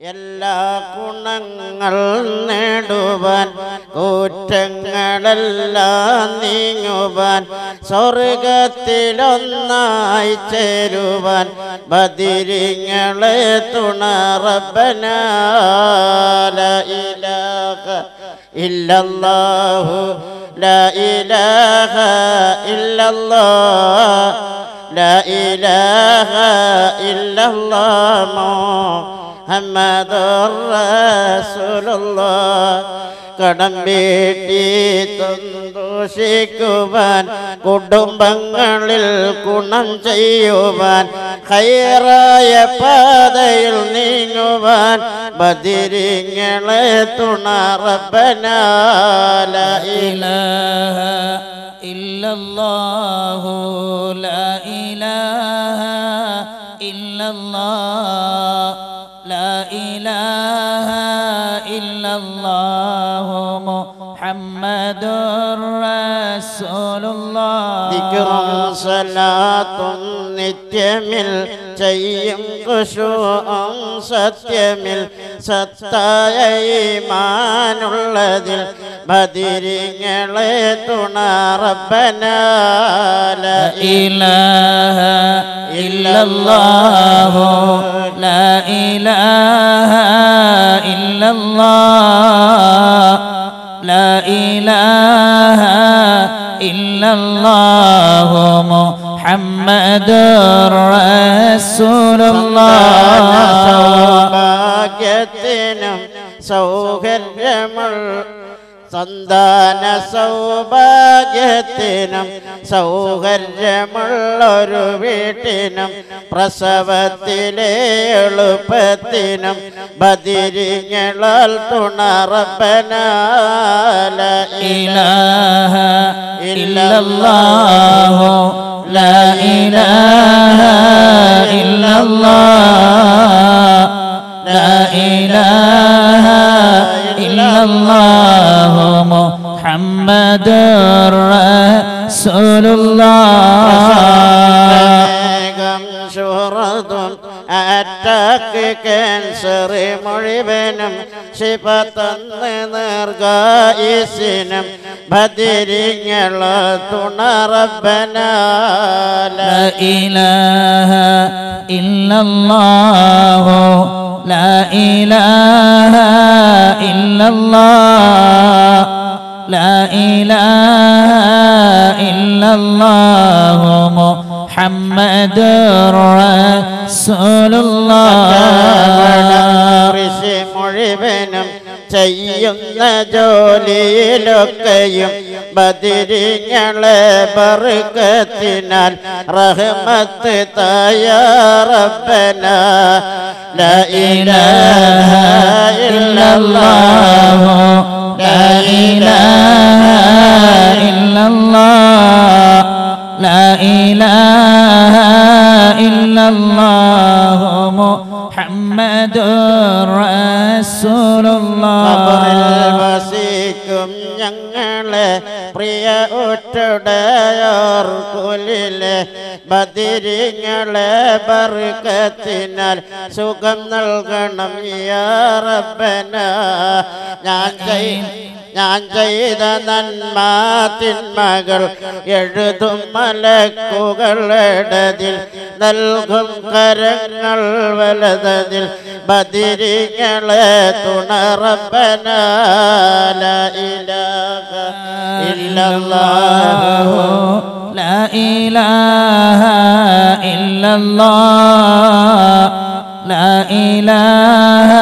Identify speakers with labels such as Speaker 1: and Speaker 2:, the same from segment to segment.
Speaker 1: എല്ലാ ഗുണങ്ങൾ നേടുവാൻ കുറ്റങ്ങളെല്ലാം നീങ്ങുവാൻ സ്വർഗത്തിലൊന്നായി ചേരുവാൻ ബദിരിങ്ങളെ തുണ റബ്ബനാ ലാ ഇലാഹ ഇല്ലല്ലാഹു ലാ ഇലാഹ ഇല്ലല്ലാഹ് ലാ ഇലാഹ ഇല്ലല്ലാഹ് മുഹമ്മദുർ റസൂലുള്ളാഹ് കടം വീട്ടി സന്തോഷിക്കുവാൻ കുടുംബങ്ങളിൽ ഗുണം ചെയ്യുവാൻ ഖൈറായ പാതയിൽ നീങ്ങുവാൻ ബദിരിങ്ങളെ തുണ റബ്ബനാ ലാ ഇലാഹ
Speaker 2: ഇല്ലല്ലാഹു ലാ ഇലാഹ ഇല്ലല്ലാഹ് ലാ ഇലാഹ ഇല്ലല്ലാഹു മുഹമ്മദുർ റസൂലുള്ളാഹ്
Speaker 1: ദിക്റും സലാത്തും നിത്യമിൽ ചെയ്യും ഖുശൂഉം സത്യമിൽ സത്തായ ഈമാനുള്ളതിൽ ബദിരിങ്ങളെ തുണ റബ്ബനാ ലാ
Speaker 2: ഇലാഹ ഇല്ലല്ലാഹു ലാ ഇലാഹ ഇല്ലല്ലാഹ് ലാ ഇലാഹ ഇല്ലല്ലാഹു മുഹമ്മദുർ റസൂലുള്ളാഹ്
Speaker 1: സൗഭാഗ്യത്തിനും സൗകര്യമുള്ള സന്താന സൗഭാഗ്യത്തിനും സൗകര്യമുള്ളൊരു വീട്ടിനും പ്രസവത്തിലെ എളുപ്പത്തിനും ബദിരിങ്ങളാൽ തുണ റബ്ബനാ ലാ
Speaker 2: ഇലാഹ ഇല്ലല്ലാഹു ലാ ഇലാഹ ഇല്ലല്ലാഹ് ലാ ഇലാഹ ഇല്ലല്ലാഹു മുഹമ്മദുർ റസൂലുള്ളാഹ് അറ്റാക്ക് ക്യാൻസർ മുഴുവനും ശിഫ തന്ന് ദീർഘായുസ്സിനും ബദിരിങ്ങളെ തുണ റബ്ബനാ ലാ ഇലാഹ ഇല്ലല്ലാഹു ലാ ഇലാഹ ഇല്ലല്ലാഹ് ലാ ഇലാഹ ഇല്ലല്ലാഹു മുഹമ്മദുർ റസൂലുള്ളാഹ്
Speaker 1: മുഴുവനും ചെയ്യുന്ന ജോലിയിലൊക്കെയും ബദിരിങ്ങളെ ബർക്കത്തിനാൽ റഹ്മത്ത് തായ റബ്ബനാ ലാ ഇലാഹ ഇല്ലല്ലാഹു
Speaker 2: ലാ ഇലാഹ ഇല്ലല്ലാഹ് ലാ ഇലാഹ ഇല്ലല്ലാഹു മുഹമ്മദുർ റസൂലുള്ളാഹ്
Speaker 1: വസിക്കും ഞങ്ങളെ പ്രിയ ഒറ്റുടയോർ കുലിലെ ബദിരിങ്ങളെ ബർക്കത്തിനാൽ സുഖം നൽകണം യാ റബ്ബനാ ഞാൻ ചെയ്ത നന്മ തിന്മകൾ എഴുതും മലക്കുകളിടതിൽ നൽകും കരങ്ങൾ വലതതിൽ ബദിരിങ്ങളെ തുണ റബ്ബനാ ലാ ഇലാഹ ഇല്ലല്ലാഹു
Speaker 2: ലാ ഇലാഹ ഇല്ലല്ലാഹ് ലാ ഇലാഹ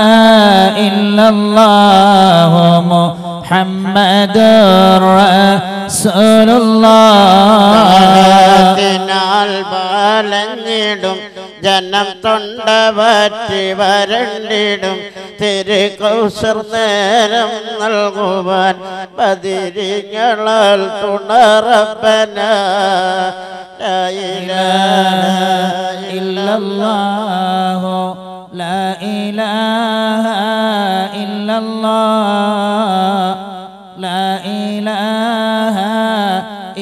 Speaker 2: ഇല്ലല്ലാഹു മുഹമ്മദുർ റസൂലുള്ളാഹ്
Speaker 1: വലഞ്ഞിടും ജനം തൊണ്ട വറ്റി വരണ്ടിടും തിരുകൗസർ നേരം നൽകുവാൻ ബദിരിങ്ങളാൽ തുണ റബ്ബനാ ലാ ഇലാഹ
Speaker 2: ഇല്ലല്ലാഹു ലാ ഇലാഹ ഇല്ലല്ലാഹ് ലാ ഇലാഹ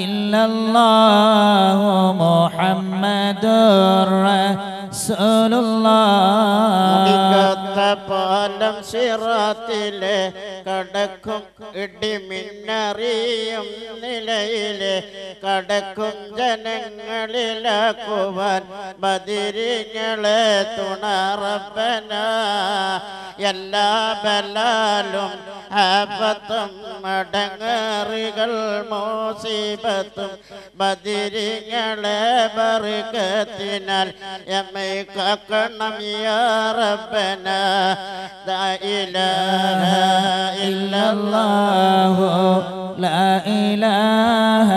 Speaker 2: ഇല്ലല്ലാഹു മുഹമ്മദുർ റസൂലുള്ളാഹ്
Speaker 1: സിറാത്തിലെ കടക്കും ഇടിമിന്നറിയും നിലയിലെ കടക്കും ജനങ്ങളിലാക്കുവാൻ ബദിരിങ്ങളെ തുണ റബ്ബന എല്ലാ ബലാലും ആപത്തും മടങ്ങറികൾ മോസിബത്തും ബദിരിങ്ങളെ ബർക്കത്തിനാൽ എമ്മെ കാക്കണം യാ റബ്ബന ലാ ഇലാഹ
Speaker 2: ഇല്ലല്ലാഹു ലാ ഇലാഹ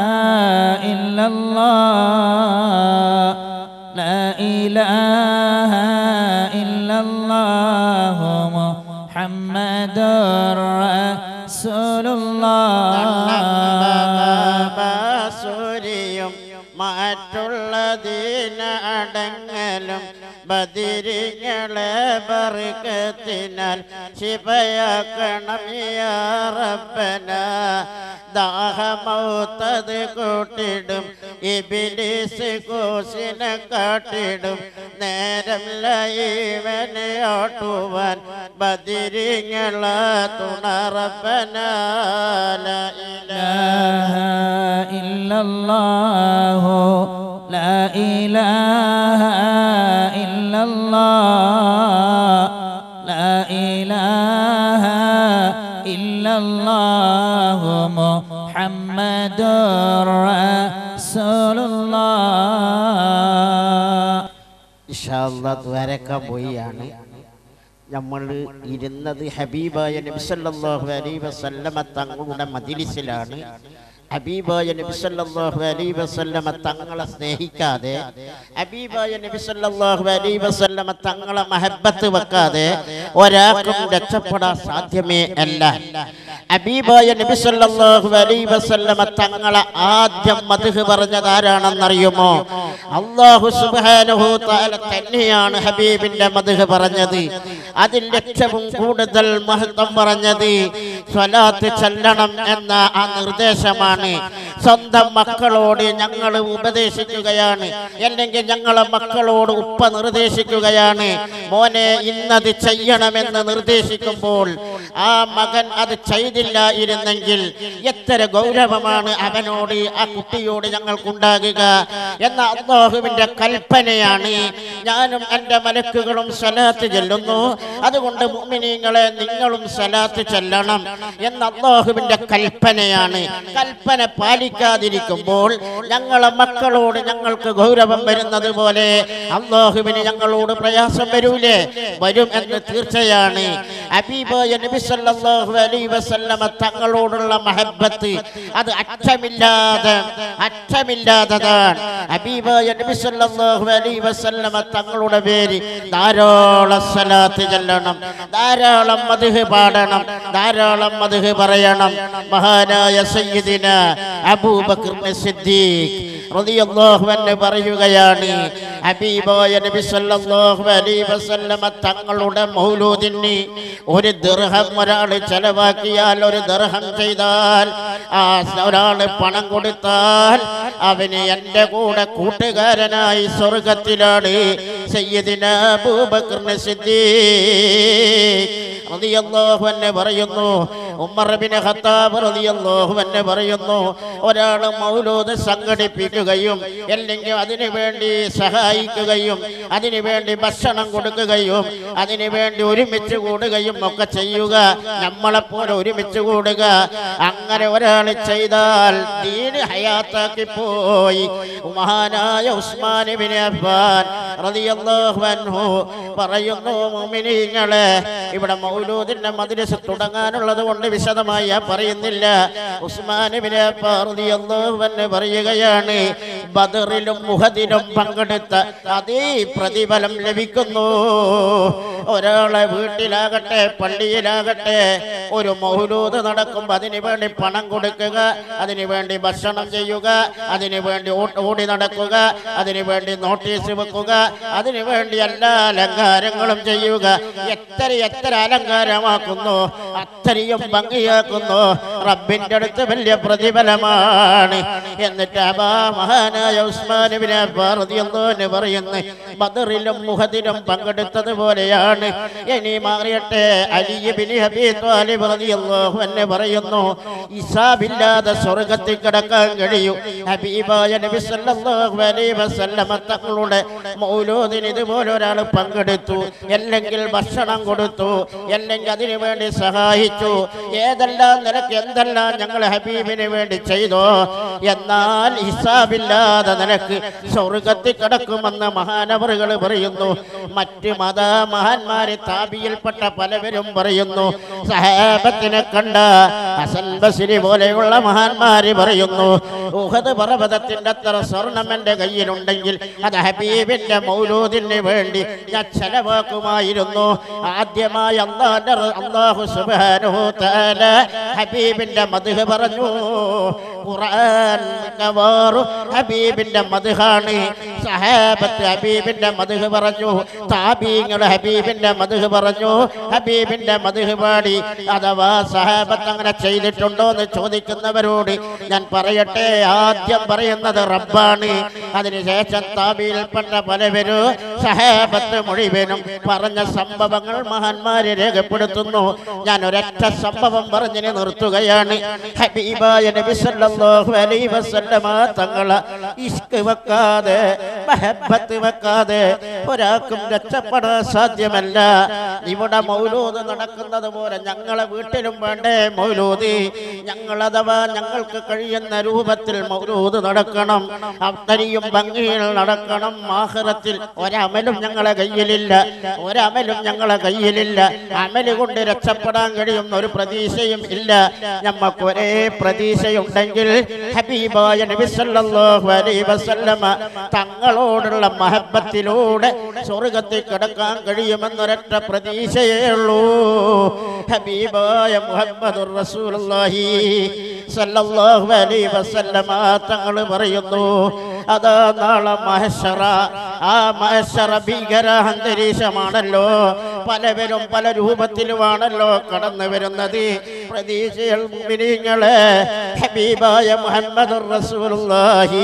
Speaker 2: ഇല്ലല്ലാഹ് ലാ ഇലാഹ ഇല്ലല്ലാഹു മുഹമ്മദുർ റസൂലുള്ളാഹ്
Speaker 1: സൂരിയും മറ്റുള്ളതിന അടങ്ങലും ബദിരിങ്ങളെ ബർക്കത്തിനാൽ ശിഫയാക്കണം യാ റബ്ബന ദാഹമൗത്തത് കൂട്ടിടും ഇബ്ലീസ് കോസിനെ കാട്ടിടും നേരം ലൈവനെ ഓട്ടുവാൻ ബദിരിങ്ങളെ തുണ റബ്ബന ലാ
Speaker 2: ഇലാഹ ഇല്ലല്ലാഹു ലാ ഇലാഹ ഇല്ലല്ലാഹ് ലാ ഇലാഹ ഇല്ലല്ലാഹു മുഹമ്മദുർ റസൂലുള്ളാഹ്.
Speaker 1: ഇൻഷാ അല്ലാഹ് ദ്വാരക്കാൻ പോയാണ് നമ്മൾ ഇരുന്നത് ഹബീബായ നബി സല്ലല്ലാഹു അലൈഹി വസല്ലമ തങ്ങളുടെ മജ്ലിസിലാണ്. ഹബീബായ നബി സല്ലല്ലാഹു അലൈഹി വസല്ലമ തങ്ങളെ സ്നേഹിക്കാതെ, ഹബീബായ നബി സല്ലല്ലാഹു അലൈഹി വസല്ലമ തങ്ങളെ മഹബ്ബത്ത് വെക്കാതെ ഒരാൾക്കും രക്ഷപ്പെടാൻ സാധ്യമേ അല്ല. ഹബീബായ നബി സല്ലല്ലാഹു അലൈഹി വസല്ലമ തങ്ങളെ ആദ്യം മദ്ഹ് പറഞ്ഞത് ആരാണെന്നറിയുമോ? അല്ലാഹു സുബ്ഹാനഹു തആല തന്നെയാണ് ഹബീബിന്റെ മദ്ഹ് പറഞ്ഞത്. അതിൽ ഏറ്റവും കൂടുതൽ മഹത്വം പറഞ്ഞത് സ്വലാത്ത് ചൊല്ലണം എന്ന ആ നിർദ്ദേശമാണ്. സ്വന്തം മക്കളോട് ഞങ്ങൾ ഉപദേശിക്കുകയാണ്, അല്ലെങ്കിൽ ഞങ്ങളെ മക്കളോട് ഉപ്പ നിർദ്ദേശിക്കുകയാണ്, മോനെ ഇന്നത് ചെയ്യണമെന്ന് നിർദ്ദേശിക്കുമ്പോൾ ആ മകൻ അത് ചെയ്തില്ലായിരുന്നെങ്കിൽ എത്ര ഗൗരവമാണ് അവനോട്, ആ കുട്ടിയോട് ഞങ്ങൾക്കുണ്ടാകുക എന്ന അല്ലാഹുവിന്റെ കൽപ്പനയാണ്. ഞാനും എൻ്റെ മലക്കുകളും സ്വലാത്ത് ചൊല്ലുന്നു, അതുകൊണ്ട് മുഅ്മിനീങ്ങളെ നിങ്ങളും സ്വലാത്ത് ചൊല്ലണം എന്ന അല്ലാഹുവിന്റെ കൽപ്പനയാണ്. കൽപ്പന പാലിക്കാതിരിക്കുമ്പോൾ ഞങ്ങളെ മക്കളോട് ഞങ്ങൾക്ക് ഗൗരവം വരുന്നത് പോലെ അല്ലാഹുവിന് ഞങ്ങളോട് പ്രയാസം വരൂലേ? വരും എന്ന് തീർച്ചയാണ്. ഹബീബായ നബി സല്ലല്ലാഹു അലൈഹി വസല്ലമ തങ്ങളോടുള്ള മഹബ്ബത്ത് അത് അറ്റമില്ലാത്തതാണ്. ഹബീബായ നബി സല്ലല്ലാഹു അലൈഹി വസല്ലമ തങ്ങളുടെ പേര് ധാരാളം സ്വലാത്ത് ചൊല്ലണം, ധാരാളം മദ്ഹ് പാടണം, ധാരാളം മദ്ഹ് പറയണം. മഹാനായ സയ്യിദിന അബൂബക്കർ സിദ്ദീഖ് റളിയല്ലാഹു അൻഹു പറയുകയാണ്, ഹബീബായ നബി സല്ലല്ലാഹു അലൈഹി വസല്ലമ തങ്ങളുടെ മൗലൂദിന് ഒരു ദിർഹം ഒരാൾ ചെലവാക്കിയാൽ, ഒരു ദിർഹം ചെയ്താൽ, ആ ഒരാൾ പണം കൊടുത്താൽ അവന് എൻ്റെ കൂടെ കൂട്ടുകാരനായി സ്വർഗത്തിലാണ്. സയ്യിദിന അബൂബക്കർ സിദ്ദീഖ് റളിയല്ലാഹു അൻഹു പറയുന്നു, ഉമർ ഇബ്നു ഖത്താബ് റളിയല്ലാഹു അൻഹു പറയുന്നു, ഒരാൾ മൗലൂദ് സംഘടിപ്പിക്കുകയും അല്ലെങ്കിൽ അതിനു വേണ്ടി സഹായിക്കുകയും അതിനു വേണ്ടി ഭക്ഷണം കൊടുക്കുകയും അതിനു വേണ്ടി ഒരുമിച്ച് കൂടുകയും ഒക്കെ ചെയ്യുക, നമ്മളെപ്പോലെ ഒരുമിച്ച് കൂടുക, അങ്ങനെ ഒരാൾ ചെയ്താൽ ദീന് ഹയാത്താക്കി പോയി. മഹാനായ ഉസ്മാൻ ഇബ്നു അഫ്ഫാൻ റളിയല്ലാഹു അൻഹു പറയുന്നു, മുഅ്മിനീങ്ങളെ ഇവിടെ മൗലൂദിന്റെ മദ്രസ തുടങ്ങാനുള്ളത് കൊണ്ട് വിശദമായി പറയുന്നില്ല. ഉസ്മാൻ ഇബ്നു അഫ്ഫാൻ റളിയല്ലാഹു അൻഹു പറയുകയാണ്, ബദറിലും ഉഹദിലും പങ്കെടുത്ത അതേ പ്രതിഫലം ലഭിക്കുന്നു. ഒരാളെ വീട്ടിലാകട്ടെ പള്ളിയിലാകട്ടെ ഒരു മൗലൂദ് നടക്കുമ്പോൾ അതിനു വേണ്ടി പണം കൊടുക്കുക, അതിനു വേണ്ടി ഭക്ഷണം ചെയ്യുക, അതിനു വേണ്ടി ഓടി നടക്കുക, അതിനു വേണ്ടി നോട്ടീസ് വെക്കുക, അതിനു വേണ്ടി എല്ലാ അലങ്കാരങ്ങളും ചെയ്യുക. എത്ര അലങ്കാരമാക്കുന്നു അത്രയും ഭംഗിയാക്കുന്നു. റബ്ബിന്റെ അടുത്ത് വലിയ പ്രതിഫലമാണ്. എന്നിട്ട് അബാ മഹാന മഹാനായ ഉസ്മാൻ ഇബ്നു അഫ്ഫാൻ റളിയല്ലാഹു അൻഹു പറയുന്നു, ബദറിലും മുഹദിലും പങ്കെടുത്തതുപോലെയാണ്. ഇനി മാറിയട്ടെ, അലി ഇബ്നു അബീ ത്വാലിബ് റളിയല്ലാഹു അൻഹു പറയുന്നു, ഹിസാബില്ലാതെ സ്വർഗ്ഗത്തിൽ കടക്കാൻ കഴിയും. ഹബീബായ നബി സല്ലല്ലാഹു അലൈഹി വസല്ലമ തങ്ങളുടെ മൗലൂദിന് ഇതുപോലെ ഒരാൾ പങ്കെടുത്തു, അല്ലെങ്കിൽ ഭക്ഷണം കൊടുത്തു, അല്ലെങ്കിൽ അതിനു വേണ്ടി സഹായിച്ചു. ഏതെല്ലാം നിനക്ക് എന്തെല്ലാം ഞങ്ങൾ ഹബീബിന് വേണ്ടി ചെയ്തോ, എന്നാൽ ഹിസാബില്ലാതെ നിനക്ക് സ്വർഗ്ഗത്തിൽ കിടക്കുമെന്ന് മഹാനവറുകൾ പറയുന്നു. മറ്റ് മഹാന്മാരെ താബിയിൽപ്പെട്ട പലവരും പറയുന്നു. സഹാബത്തിനെ കണ്ട ഹസൻ ബസ്രി പോലെയുള്ള മഹാന്മാര് പറയുന്നു, ഉഹദ് പർവ്വതത്തിന്റെ അത്ര സ്വർണം എന്റെ കയ്യിലുണ്ടെങ്കിൽ അത് ഹബീബിന്റെ മൗലൂദിന് വേണ്ടി ഞാൻ ചെലവാക്കുമായിരുന്നു. ആദ്യമായി അല്ലാഹു സുബ്ഹാനഹു തആല ഹബീബിന്റെ മദ്ഹ് പറഞ്ഞു. ഖുർആൻ കവാറു ഹബീബിന്റെ മദ്ഹാണ്. സഹാബത്ത് ഹബീബിന്റെ മദ്ഹ് പറഞ്ഞു, താബീങ്ങൾ ഹബീബിന്റെ മദ്ഹ് പറഞ്ഞു, ഹബീബിന്റെ മദ്ഹ് പാടി. അഥവാ സഹാബത്ത് അങ്ങനെ ചെയ്തിട്ടുണ്ടോ എന്ന് ചോദിക്കുന്നവരോട് ഞാൻ പറയട്ടെ, ആദ്യം പറയുന്നത് റബ്ബാണ്. അതിനുശേഷം താബീയിൽപ്പെട്ട പലവരും സഹാബത്ത് മുഴുവനും പറഞ്ഞ സംഭവങ്ങൾ മഹാന്മാരെ രേഖപ്പെടുത്തുന്നു. ഞാൻ ഒരൊറ്റ സംഭവം പറഞ്ഞ് നിർത്തുകയാണ്. ഹബീബായ നബി സല്ലല്ലാഹു അലൈഹി വസല്ലമ തങ്ങളെ ഇഷ്ക് വെക്കാതെ, മഹബ്ബത്ത് വെക്കാതെ ഒരാൾക്കും രക്ഷപ്പെടാൻ സാധ്യമല്ല. ഇവിടെ മൗലൂദ് നടക്കുന്നത് പോലെ ഞങ്ങളെ വീട്ടിലും വേണ്ടേ മൗലൂദ്? അഥവാ ഞങ്ങൾക്ക് കഴിയുന്ന രൂപത്തിൽ മൗലൂദ് നടക്കണം, അത്രയും ഭംഗിയിൽ നടക്കണം. ആഖിറത്തിൽ ഒരമലും ഞങ്ങളെ കയ്യിലില്ല, അമല് കൊണ്ട് രക്ഷപ്പെടാൻ കഴിയുന്ന ഒരു പ്രതീക്ഷയും ഇല്ല. നമുക്ക് ഒരേ പ്രതീക്ഷയുണ്ടെങ്കിൽ ഹബീബായ നബി സല്ലല്ലാഹു അലൈഹി വസല്ലമ തങ്ങളോടുള്ള മഹബ്ബത്തിലൂടെ സ്വർഗ്ഗത്തിൽ കിടക്കാൻ കഴിയുമെന്നൊരൊറ്റ പ്രതീക്ഷയേ ഉള്ളൂ. ഹബീബായ മുഹമ്മദുർ റസൂലുള്ളാഹി സല്ലല്ലാഹു അലൈഹി വസല്ലമ തങ്ങൾ പറയുന്നു, അതാ നാളെ മഹ്ശറ, ആ മഹ്ശറ ഭീകര അന്തരീക്ഷമാണല്ലോ. പലവരും പല രൂപത്തിലുമാണല്ലോ കടന്നു വരുന്നത്. പ്രതീക്ഷകൾ മുഅ്മിനീങ്ങളെ, ഹബീബായ മുഹമ്മദുർ റസൂലുള്ളാഹി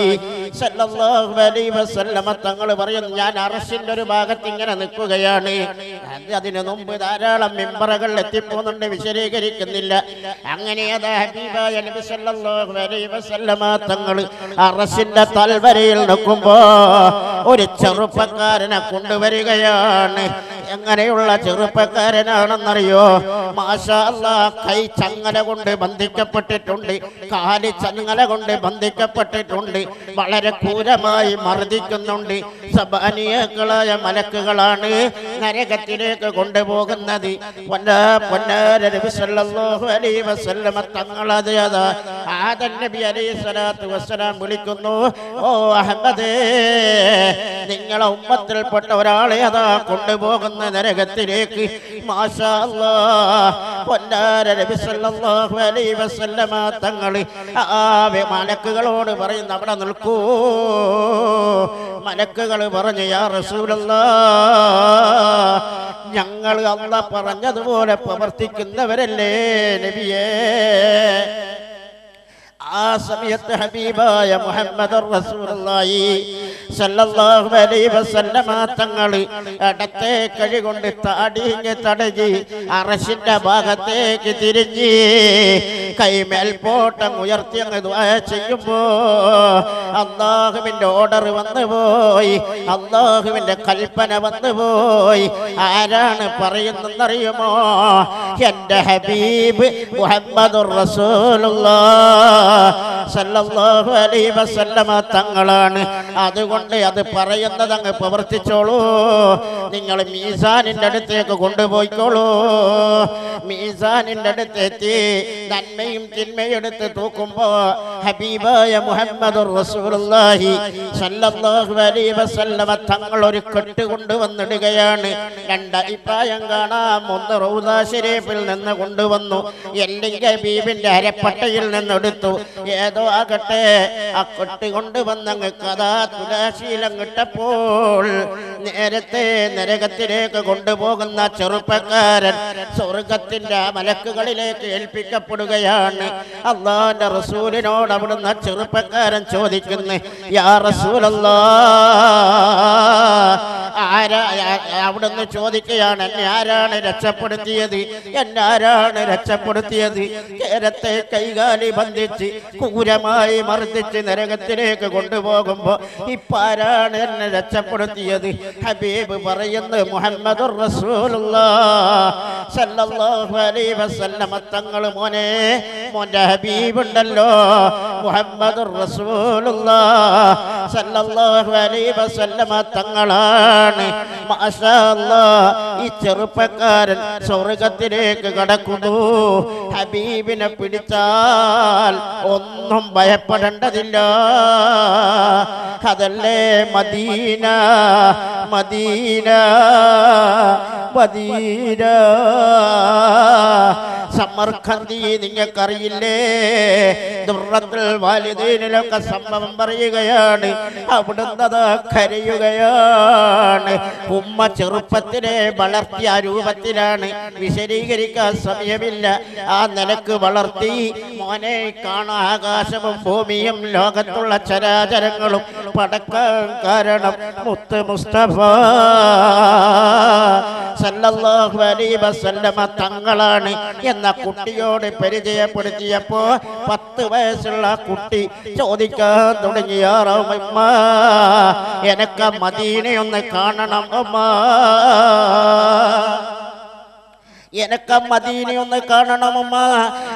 Speaker 1: സല്ലല്ലാഹു അലൈഹി വസല്ലമ തങ്ങൾ പറയുന്നു, ഞാൻ അർശിന്റെ ഒരു ഭാഗത്ത് ഇങ്ങനെ നിൽക്കുകയാണ്. അതിനു മുമ്പ് ധാരാളം മിമ്പറുകൾ എത്തിപ്പോകുന്നുണ്ട്, വിശദീകരിക്കുന്നില്ല. അങ്ങനെ അതാ ഹബീബായ നബി സല്ലല്ലാഹു അലൈഹി വസല്ലമ തങ്ങൾ അർശിന്റെ തൽവരയിൽ നിൽക്കുമ്പോ ഒരു ചെറുപ്പക്കാരനെ കൊണ്ടുവരികയാണ്. എങ്ങനെയുള്ള ചെറുപ്പക്കാരനാണെന്നറിയോ? മാഷാ അല്ലാഹ്, കൈ ചങ്ങല കൊണ്ട് ബന്ധിക്കപ്പെട്ടിട്ടുണ്ട്, കാല് ചങ്ങല കൊണ്ട് ബന്ധിക്കപ്പെട്ടിട്ടുണ്ട്, വളരെ ക്രൂരമായി മർദ്ദിക്കുന്നുണ്ട്. സബാനിയകളായ മലക്കുകളാണ് നരകത്തിലേക്ക് കൊണ്ടുപോകുന്നത്. നബി സല്ലല്ലാഹു അലൈഹി വസല്ലമ തങ്ങളത് ആദം നബി അലൈഹി സ്വലാത്തു വസ്സലാം വിളിക്കുന്നു, ഓ അഹമ്മദേ, നിങ്ങളെ ഉമ്മത്തിൽപ്പെട്ട ഒരാളെ അതാ കൊണ്ടുപോകുന്ന നരകത്തിലേക്ക്. മാഷാ അല്ലാഹ്, നബി സല്ലല്ലാഹു അലൈഹി വസല്ലമ തങ്ങൾ ആ മലക്കുകളോട് പറയുന്നു, അവിടെ നിൽക്കൂ. മലക്കുകൾ പറഞ്ഞു, യാ റസൂലല്ലാഹ്, ഞങ്ങൾ അല്ലാഹ് പറഞ്ഞതുപോലെ പ്രവർത്തിക്കുന്നവരല്ലേ നബിയേ. ആ സമയത്ത് ഹബീബായ മുഹമ്മദുർ റസൂലുള്ളാഹി സല്ലല്ലാഹു അലൈഹി വസല്ലമ തങ്ങൾ ഇടത്തെ കൈ കൊണ്ട് താടിഞ്ഞ് തടകി അർശിന്റെ ഭാഗത്തേക്ക് തിരിഞ്ഞ് കൈമേൽപോട്ടം ഉയർത്തി അങ്ങ് ദുആ ചെയ്യുമ്പോ അല്ലാഹുവിന്റെ ഓർഡർ വന്നുപോയി, അല്ലാഹുവിന്റെ കൽപ്പന വന്നുപോയി. ആരാണ് പറയുന്നറിയുമോ? എന്റെ ഹബീബ് മുഹമ്മദുർ റസൂലുള്ളാഹി സല്ലല്ലാഹു അലൈഹി വസല്ലമ തങ്ങളാണ്. അതുകൊണ്ട് അത് പറയുന്നത് അങ്ങ് പ്രവർത്തിച്ചോളൂ. നിങ്ങൾ മീസാനിന്റെ അടുത്തേക്ക് കൊണ്ടുപോയിക്കോളൂ. മീസാനിന്റെ അടുത്തെത്തി നന്മയും തിന്മയും എടുത്ത് തൂക്കുമ്പോ ഹബീബായ മുഹമ്മദുർ റസൂലുള്ളാഹി സല്ലല്ലാഹു അലൈഹി വസല്ലമ തങ്ങൾ ഒരു കെട്ട് കൊണ്ടുവന്നിടുകയാണ്. രണ്ട് അഭിപ്രായം കാണാം. ഒന്ന് റൗദാ ശരീഫിൽ നിന്ന് കൊണ്ടുവന്നു, അല്ലെങ്കിൽ ഹബീബിന്റെ അരപ്പട്ടയിൽ നിന്നെടുത്തു. ഏതോ ആകട്ടെ, ആ കെട്ട് കൊണ്ടുവന്നങ്ങ് കഥാ തുലാശീലം കിട്ടപ്പോൾ നേരത്തെ നരകത്തിലേക്ക് കൊണ്ടുപോകുന്ന ചെറുപ്പക്കാരൻ സ്വർഗത്തിന്റെ മലക്കുകളിലേക്ക് ഏൽപ്പിക്കപ്പെടുകയാണ്. അല്ലാഹുവിന്റെ റസൂലിനോട് അവിടുന്ന് ചെറുപ്പക്കാരൻ ചോദിക്കുന്നു, യാ റസൂലല്ലാഹ്, അവിടുന്ന് ചോദിക്കുകയാണ്, എന്നെ ആരാണ് രക്ഷപ്പെടുത്തിയത്? എന്നാരാണ് രക്ഷപ്പെടുത്തിയത്? നേരത്തെ കൈകാലി ബന്ധിച്ച് ക്രൂരമായി മർദ്ദിച്ച് നരകത്തിലേക്ക് കൊണ്ടുപോകുമ്പോ ഇപ്പാരാണ് എന്നെ രക്ഷപ്പെടുത്തിയത്? ഹബീബ് പറയുന്നു, മുഹമ്മദുർ റസൂലുള്ളാഹ് സല്ലല്ലാഹു അലൈഹി വസല്ലമ തങ്ങൾ. മോന്റെ ഹബീബ് ഉണ്ടല്ലോ, മുഹമ്മദുർ റസൂലുള്ളാഹ് സല്ലല്ലാഹു അലൈഹി വസല്ലമ തങ്ങളാണ്. മാഷാ അല്ലാഹ്, ഈ ചെറുപ്പക്കാരൻ സ്വർഗത്തിലേക്ക് കടക്കുന്നു. ഹബീബിനെ പിടിച്ചാൽ ഒന്നും ഭയപ്പെടേണ്ടതില്ല. അതല്ലേ മദീന മദീന മദീന. സമർഖന്ദി നിങ്ങൾക്കറിയില്ലേ? ദുർറത്തുൽ വാലിദീനിലൊക്കെ സംഭവം പറയുകയാണ്. അവിടുന്ന് കരയുകയാണ്. ഉമ്മ ചെറുപ്പത്തിനെ വളർത്തിയ രൂപത്തിലാണ്, വിശദീകരിക്കാൻ സമയമില്ല. ആ നിലക്ക് വളർത്തി. മോനെ കാണാൻ ആകാശവും ഭൂമിയും ലോകത്തുള്ള ചരാചരങ്ങളും പടക്കാൻ കാരണം മുത്ത് മുസ്തഫ സല്ലല്ലാഹു അലൈഹി വസല്ലമ തങ്ങളാണ് എന്ന കുട്ടിയോട് പരിചയപ്പെടുത്തിയപ്പോ 10 വയസ്സുള്ള കുട്ടി ചോദിക്കാൻ തുടങ്ങി, യാ ഉമ്മ, എനക്ക് മദീനയൊന്ന് കാണണം ഉമ്മ, എനക്ക് മദീനയൊന്ന് കാണണമമ്മ.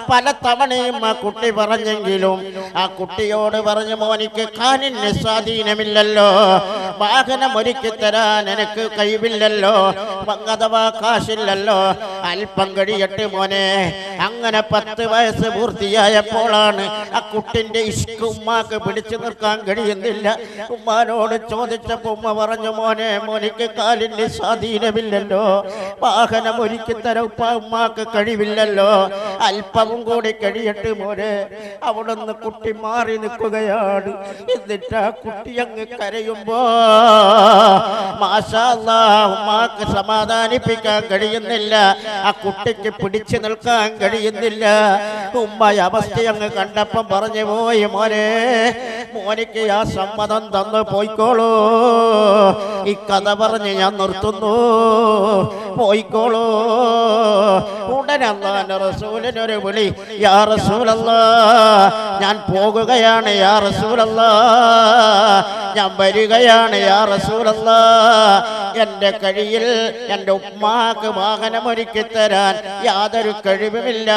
Speaker 1: പല തവണയും ആ കുട്ടി പറഞ്ഞെങ്കിലും ആ കുട്ടിയോട് പറഞ്ഞു, മോനിക്ക് കാലിന് സ്വാധീനമില്ലല്ലോ, വാഹനം ഒരുക്കി തരാൻ എനിക്ക് കഴിവില്ലല്ലോ, അഥവാ കാശില്ലല്ലോ, അല്പം കഴിയട്ടെ മോനെ. അങ്ങനെ 10 വയസ്സ് പൂർത്തിയായപ്പോഴാണ് ആ കുട്ടിന്റെ ഇഷ്ക് ഉമ്മാക്ക് പിടിച്ചു നിർത്താൻ കഴിയുന്നില്ല. ഉമ്മാനോട് ചോദിച്ചപ്പോ ഉമ്മ പറഞ്ഞു, മോനിക്ക് കാലിന് സ്വാധീനമില്ലല്ലോ, വാഹനം ഒരുക്കി തരാൻ ഉമ്മാക്ക് കഴിവില്ലല്ലോ, അല്പവും കൂടി കഴിയട്ടെ മോനെ. അവിടുന്ന് കുട്ടി മാറി നിൽക്കുകയാണ്. എന്നിട്ട് ആ കുട്ടി അങ്ങ് കരയുമ്പോ മാഷാ അല്ലാഹ്, ഉമ്മാക്ക് സമാധാനിപ്പിക്കാൻ കഴിയുന്നില്ല, ആ കുട്ടിക്ക് പിടിച്ചു നിൽക്കാൻ കഴിയുന്നില്ല. ഉമ്മ അവസ്ഥ അങ്ങ് കണ്ടപ്പം പറഞ്ഞു പോയി, മോനിക്ക് ആ സമ്മതം തന്നു പോയിക്കോളൂ. ഈ കഥ പറഞ്ഞ് ഞാൻ നിർത്തുന്നു, പോയിക്കോളൂ. ഉടനെ അല്ലാഹുവിന്റെ റസൂലിനൊരു വിളി, യാ റസൂലല്ലാഹ്, ഞാൻ പോകുകയാണ് യാ റസൂലല്ലാഹ്, ഞാൻ വരികയാണ് യാ റസൂലല്ലാഹ്. എൻ്റെ കഴിയിൽ എൻ്റെ ഉമ്മാക്ക് വാഹനമൊരുക്കി തരാൻ യാതൊരു കഴിവുമില്ല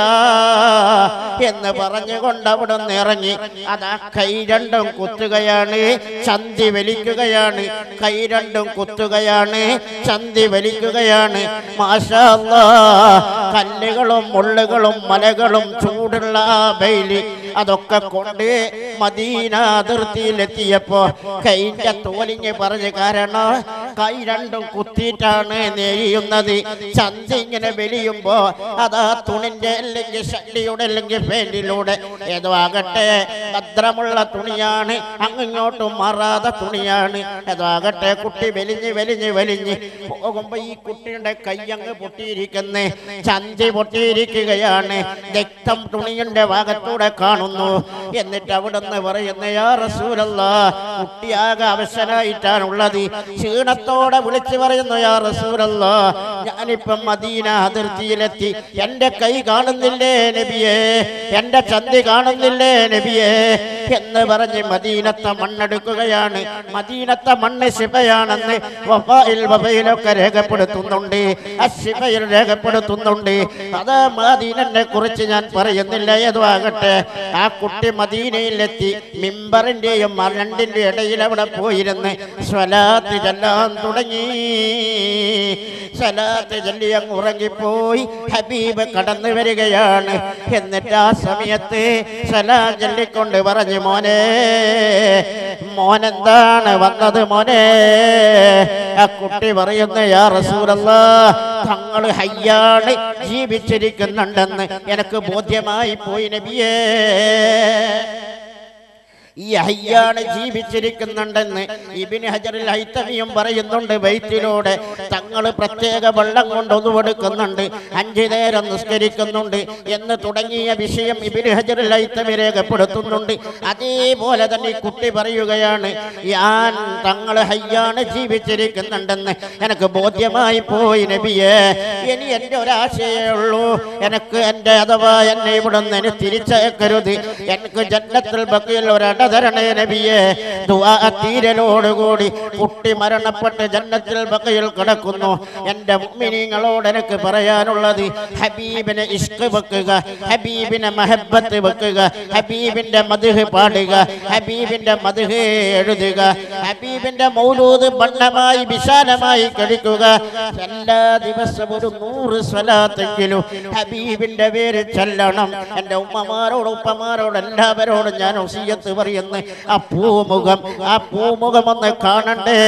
Speaker 1: എന്ന് പറഞ്ഞുകൊണ്ട് അവിടെ നിന്ന് ഇറങ്ങി. അതാ കൈ രണ്ടും കുത്തുകയാണ്, ചന്തി വലിക്കുകയാണ്. കൈ രണ്ടും കുത്തുകയാണ്, ചന്തി വലിക്കുകയാണ്. മാഷാ അല്ലാഹ്, കല്ലുകളും മുള്ളുകളും മലകളും ചൂടുള്ള വെയില് അതൊക്കെ കൊണ്ട് മദീന അതിർത്തിയിലെത്തിയപ്പോ കൈന്റെ തോലിഞ്ഞ് പറഞ്ഞ്, കാരണം കൈ രണ്ടും കുത്തിയിട്ടാണ് നെയ്യുന്നത്. ചന്തി ഇങ്ങനെ വെലിയുമ്പോ അതാ തുണിന്റെ അല്ലെങ്കിൽ ഷട്ടിയുടെ അല്ലെങ്കിൽ പാന്റിലൂടെ ഏതോ ആകട്ടെ ഭദ്രമുള്ള തുണിയാണ്, അങ്ങോട്ടും മാറാതെ തുണിയാണ്. ഏതോ ആകട്ടെ കുട്ടി വലിഞ്ഞ് വലിഞ്ഞ് വലിഞ്ഞ് പോകുമ്പോ ഈ കുട്ടിയുടെ കൈ അങ്ങ് പൊട്ടിയിരിക്കുന്നേ, ചന്തി പൊട്ടിയിരിക്കുകയാണ്, രക്തം തുണിയുടെ ഭാഗത്തൂടെ കാണുന്നു. എന്നിട്ട് അവിടുന്ന് പറയുന്ന, യാ റസൂലല്ലാഹ്, കുട്ടിയാകെ അവശനായിട്ടാണുള്ളത്. ക്ഷീണത്തോടെ വിളിച്ചു പറയുന്നു, യാ റസൂലല്ലാഹ്, ഞാനിപ്പം മദീന അതിർത്തിയിലെത്തി, എൻ്റെ കൈ കാണുന്നില്ലേ നബിയേ, എൻ്റെ ചന്തി കാണുന്നില്ലേ നബിയേ എന്ന് പറഞ്ഞ് മദീനത്തെ മണ്ണെടുക്കുകയാണ്. മദീനത്തെ മണ്ണ് ശിഫയാണെന്ന് വഫയിലൊക്കെ രേഖപ്പെടുത്തുന്നുണ്ട്, അശിഫയിൽ രേഖപ്പെടുത്തുന്നുണ്ട്. അത് മദീനനെ കുറിച്ച് ഞാൻ പറയുന്നില്ല. ഏതോ ആകട്ടെ ആ കുട്ടി മദീനയിലെത്തി. മിമ്പറിന്റെയും രണ്ടിന്റെ ഇടയിൽ അവിടെ പോയിരുന്ന് സ്വലാത്ത് ചൊല്ലാൻ തുടങ്ങി. സ്വലാത്ത് ചൊല്ലി അങ്ങ് ഉറങ്ങിപ്പോയി. ഹബീബ് കടന്നു വരികയാണ്. എന്നിട്ട് ആ സമയത്ത് സ്വലാത്ത് ചൊല്ലിക്കൊണ്ട് പറഞ്ഞു, മോനെന്താണ് വന്നത് മോനെ? ആ കുട്ടി പറയുന്നു, യാ റസൂലല്ലാഹ്, തങ്ങൾ ഹയ്യാണ്, ജീവിച്ചിരിക്കുന്നുണ്ടെന്ന് എനിക്ക് ബോധ്യമായി പോയി നബിയേ. ഈ ഹയ്യാണ് ജീവിച്ചിരിക്കുന്നുണ്ടെന്ന് ഇബ്നു ഹജറുൽ ഹൈതമിയും പറയുന്നുണ്ട്. ബൈത്തിലൂടെ തങ്ങൾ പ്രത്യേക വെള്ളം കൊണ്ട് ഒതുവെടുക്കുന്നുണ്ട്, 5 നേരം നിസ്കരിക്കുന്നുണ്ട് എന്ന് തുടങ്ങിയ വിഷയം ഇബ്നു ഹജറുൽ ഹൈതമി രേഖപ്പെടുത്തുന്നുണ്ട്. അതേപോലെ തന്നെ ഈ കുട്ടി പറയുകയാണ്, ഞാൻ തങ്ങൾ ഹയ്യാണ് ജീവിച്ചിരിക്കുന്നുണ്ടെന്ന് എനിക്ക് ബോധ്യമായി പോയി നബിയേ. ഇനി എൻ്റെ ഒരാശയേ ഉള്ളൂ, എനിക്ക് എൻ്റെ അഥവാ എന്നെ ഇവിടുന്ന് എന്നെ തിരിച്ചയക്കരുത്, എനിക്ക് ജന്നത്തുൽ ബഖീൽ ഒരടതരണേ നബിയേ. ദുആ തീരലോടുകൂടി കുട്ടി മരണപ്പെട്ട് ജന്നത്തുൽ ബഖീൽ കിടക്കുന്നു. എൻ്റെ മുഅ്മിനീങ്ങളോട് എനിക്ക് പറയാനുള്ളത്, ഹബീബിനെ ഇഷ്ക് വെക്കുക, ഹബീബിനെ മഹബത്ത് വെക്കുക, ഹബീബിന്റെ മദ്ഹ് പാടുക, ഹബീബിന്റെ മദ്ഹ് എഴുതുക, ഹബീബിന്റെ മൗലൂദ് ബണ്ണമായി വിശാലമായി കഴിക്കുക. എല്ലാ ദിവസവും ഒരു 100 സ്വലാത്തെങ്കിലും ഹബീബിന്റെ പേര് ചൊല്ലണം. എൻ്റെ ഉമ്മമാരോട് ഉപ്പമാരോട് എല്ലാവരോടും ഞാൻ വസിയത്ത് പറയുന്നു, ആ പൂമുഖം ഒന്ന് കാണണ്ടേ.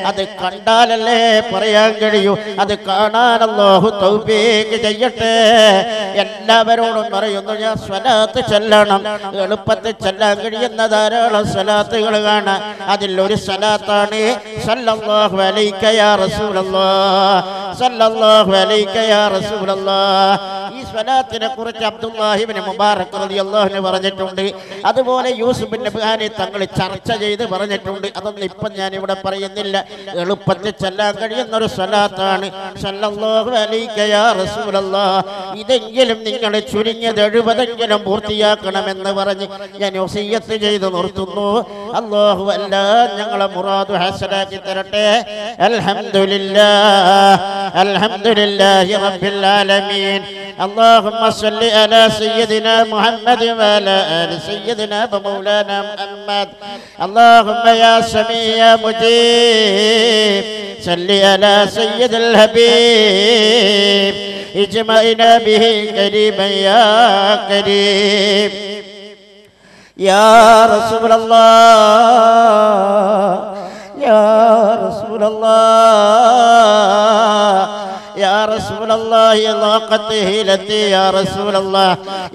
Speaker 1: അത് കണ്ടാലല്ലേ പറയാൻ കഴിയൂ. അത് കാണാൻ അല്ലാഹു തൗഫീഖ് ചെയ്യട്ടെ. എല്ലാവരോടും പറയുന്നു, ഞാൻ സ്വലാത്ത് ചൊല്ലണം. എളുപ്പത്തിൽ ചൊല്ലാൻ കഴിയുന്ന ധാരാളം സ്വലാത്തുകൾ കാണാം. അതിലൊരു സ്വലാത്താണ് സല്ലല്ലാഹു അലൈക യാ റസൂലല്ലാഹ്, സല്ലല്ലാഹു അലൈക യാ റസൂലല്ലാഹ്. ഈ സ്വലാത്തിനെ കുറിച്ച് അബ്ദുല്ലാഹി ഇബ്നു മുബാറക് റളിയല്ലാഹു അൻഹു പറഞ്ഞിട്ടുണ്ട്. അതുപോലെ യൂസുഫ് ബിൻ നബ്ഹാനി തങ്ങൾ ചർച്ച ചെയ്ത് പറഞ്ഞിട്ടുണ്ട്. അതൊന്നും ഇപ്പം ഞാൻ ഇവിടെ പറയുന്നില്ല. എളുപ്പത്തിൽ ചൊല്ലാൻ കഴിയുന്ന ഒരു സ്വലാത്താണ് സല്ലല്ലാഹു അലൈക യാ റസൂലല്ലാഹ്. ഇതെങ്കിലും നിങ്ങൾ ചുരുങ്ങിയത് 70 പൂർത്തിയാക്കണമെന്ന് പറഞ്ഞ് ഞാൻ വസിയ്യത്ത് ചെയ്ത് നിർത്തുന്നു. അല്ലാഹു അല്ലാഹ് ഞങ്ങളെ മുറാദ് ഹസനാക്കി തരട്ടെ. അൽഹംദുലില്ലാഹി റബ്ബിൽ ആലമീൻ. اللهم صل على سيدنا محمد وعلى آل سيدنا ومولانا محمد. اللهم يا سميع يا مجيب صل على سيد الحبيب اجمعنا به قريبا يا كريم. يا رسول الله يا رسول الله يا رسول الله ضاقت هيلتي يا رسول الله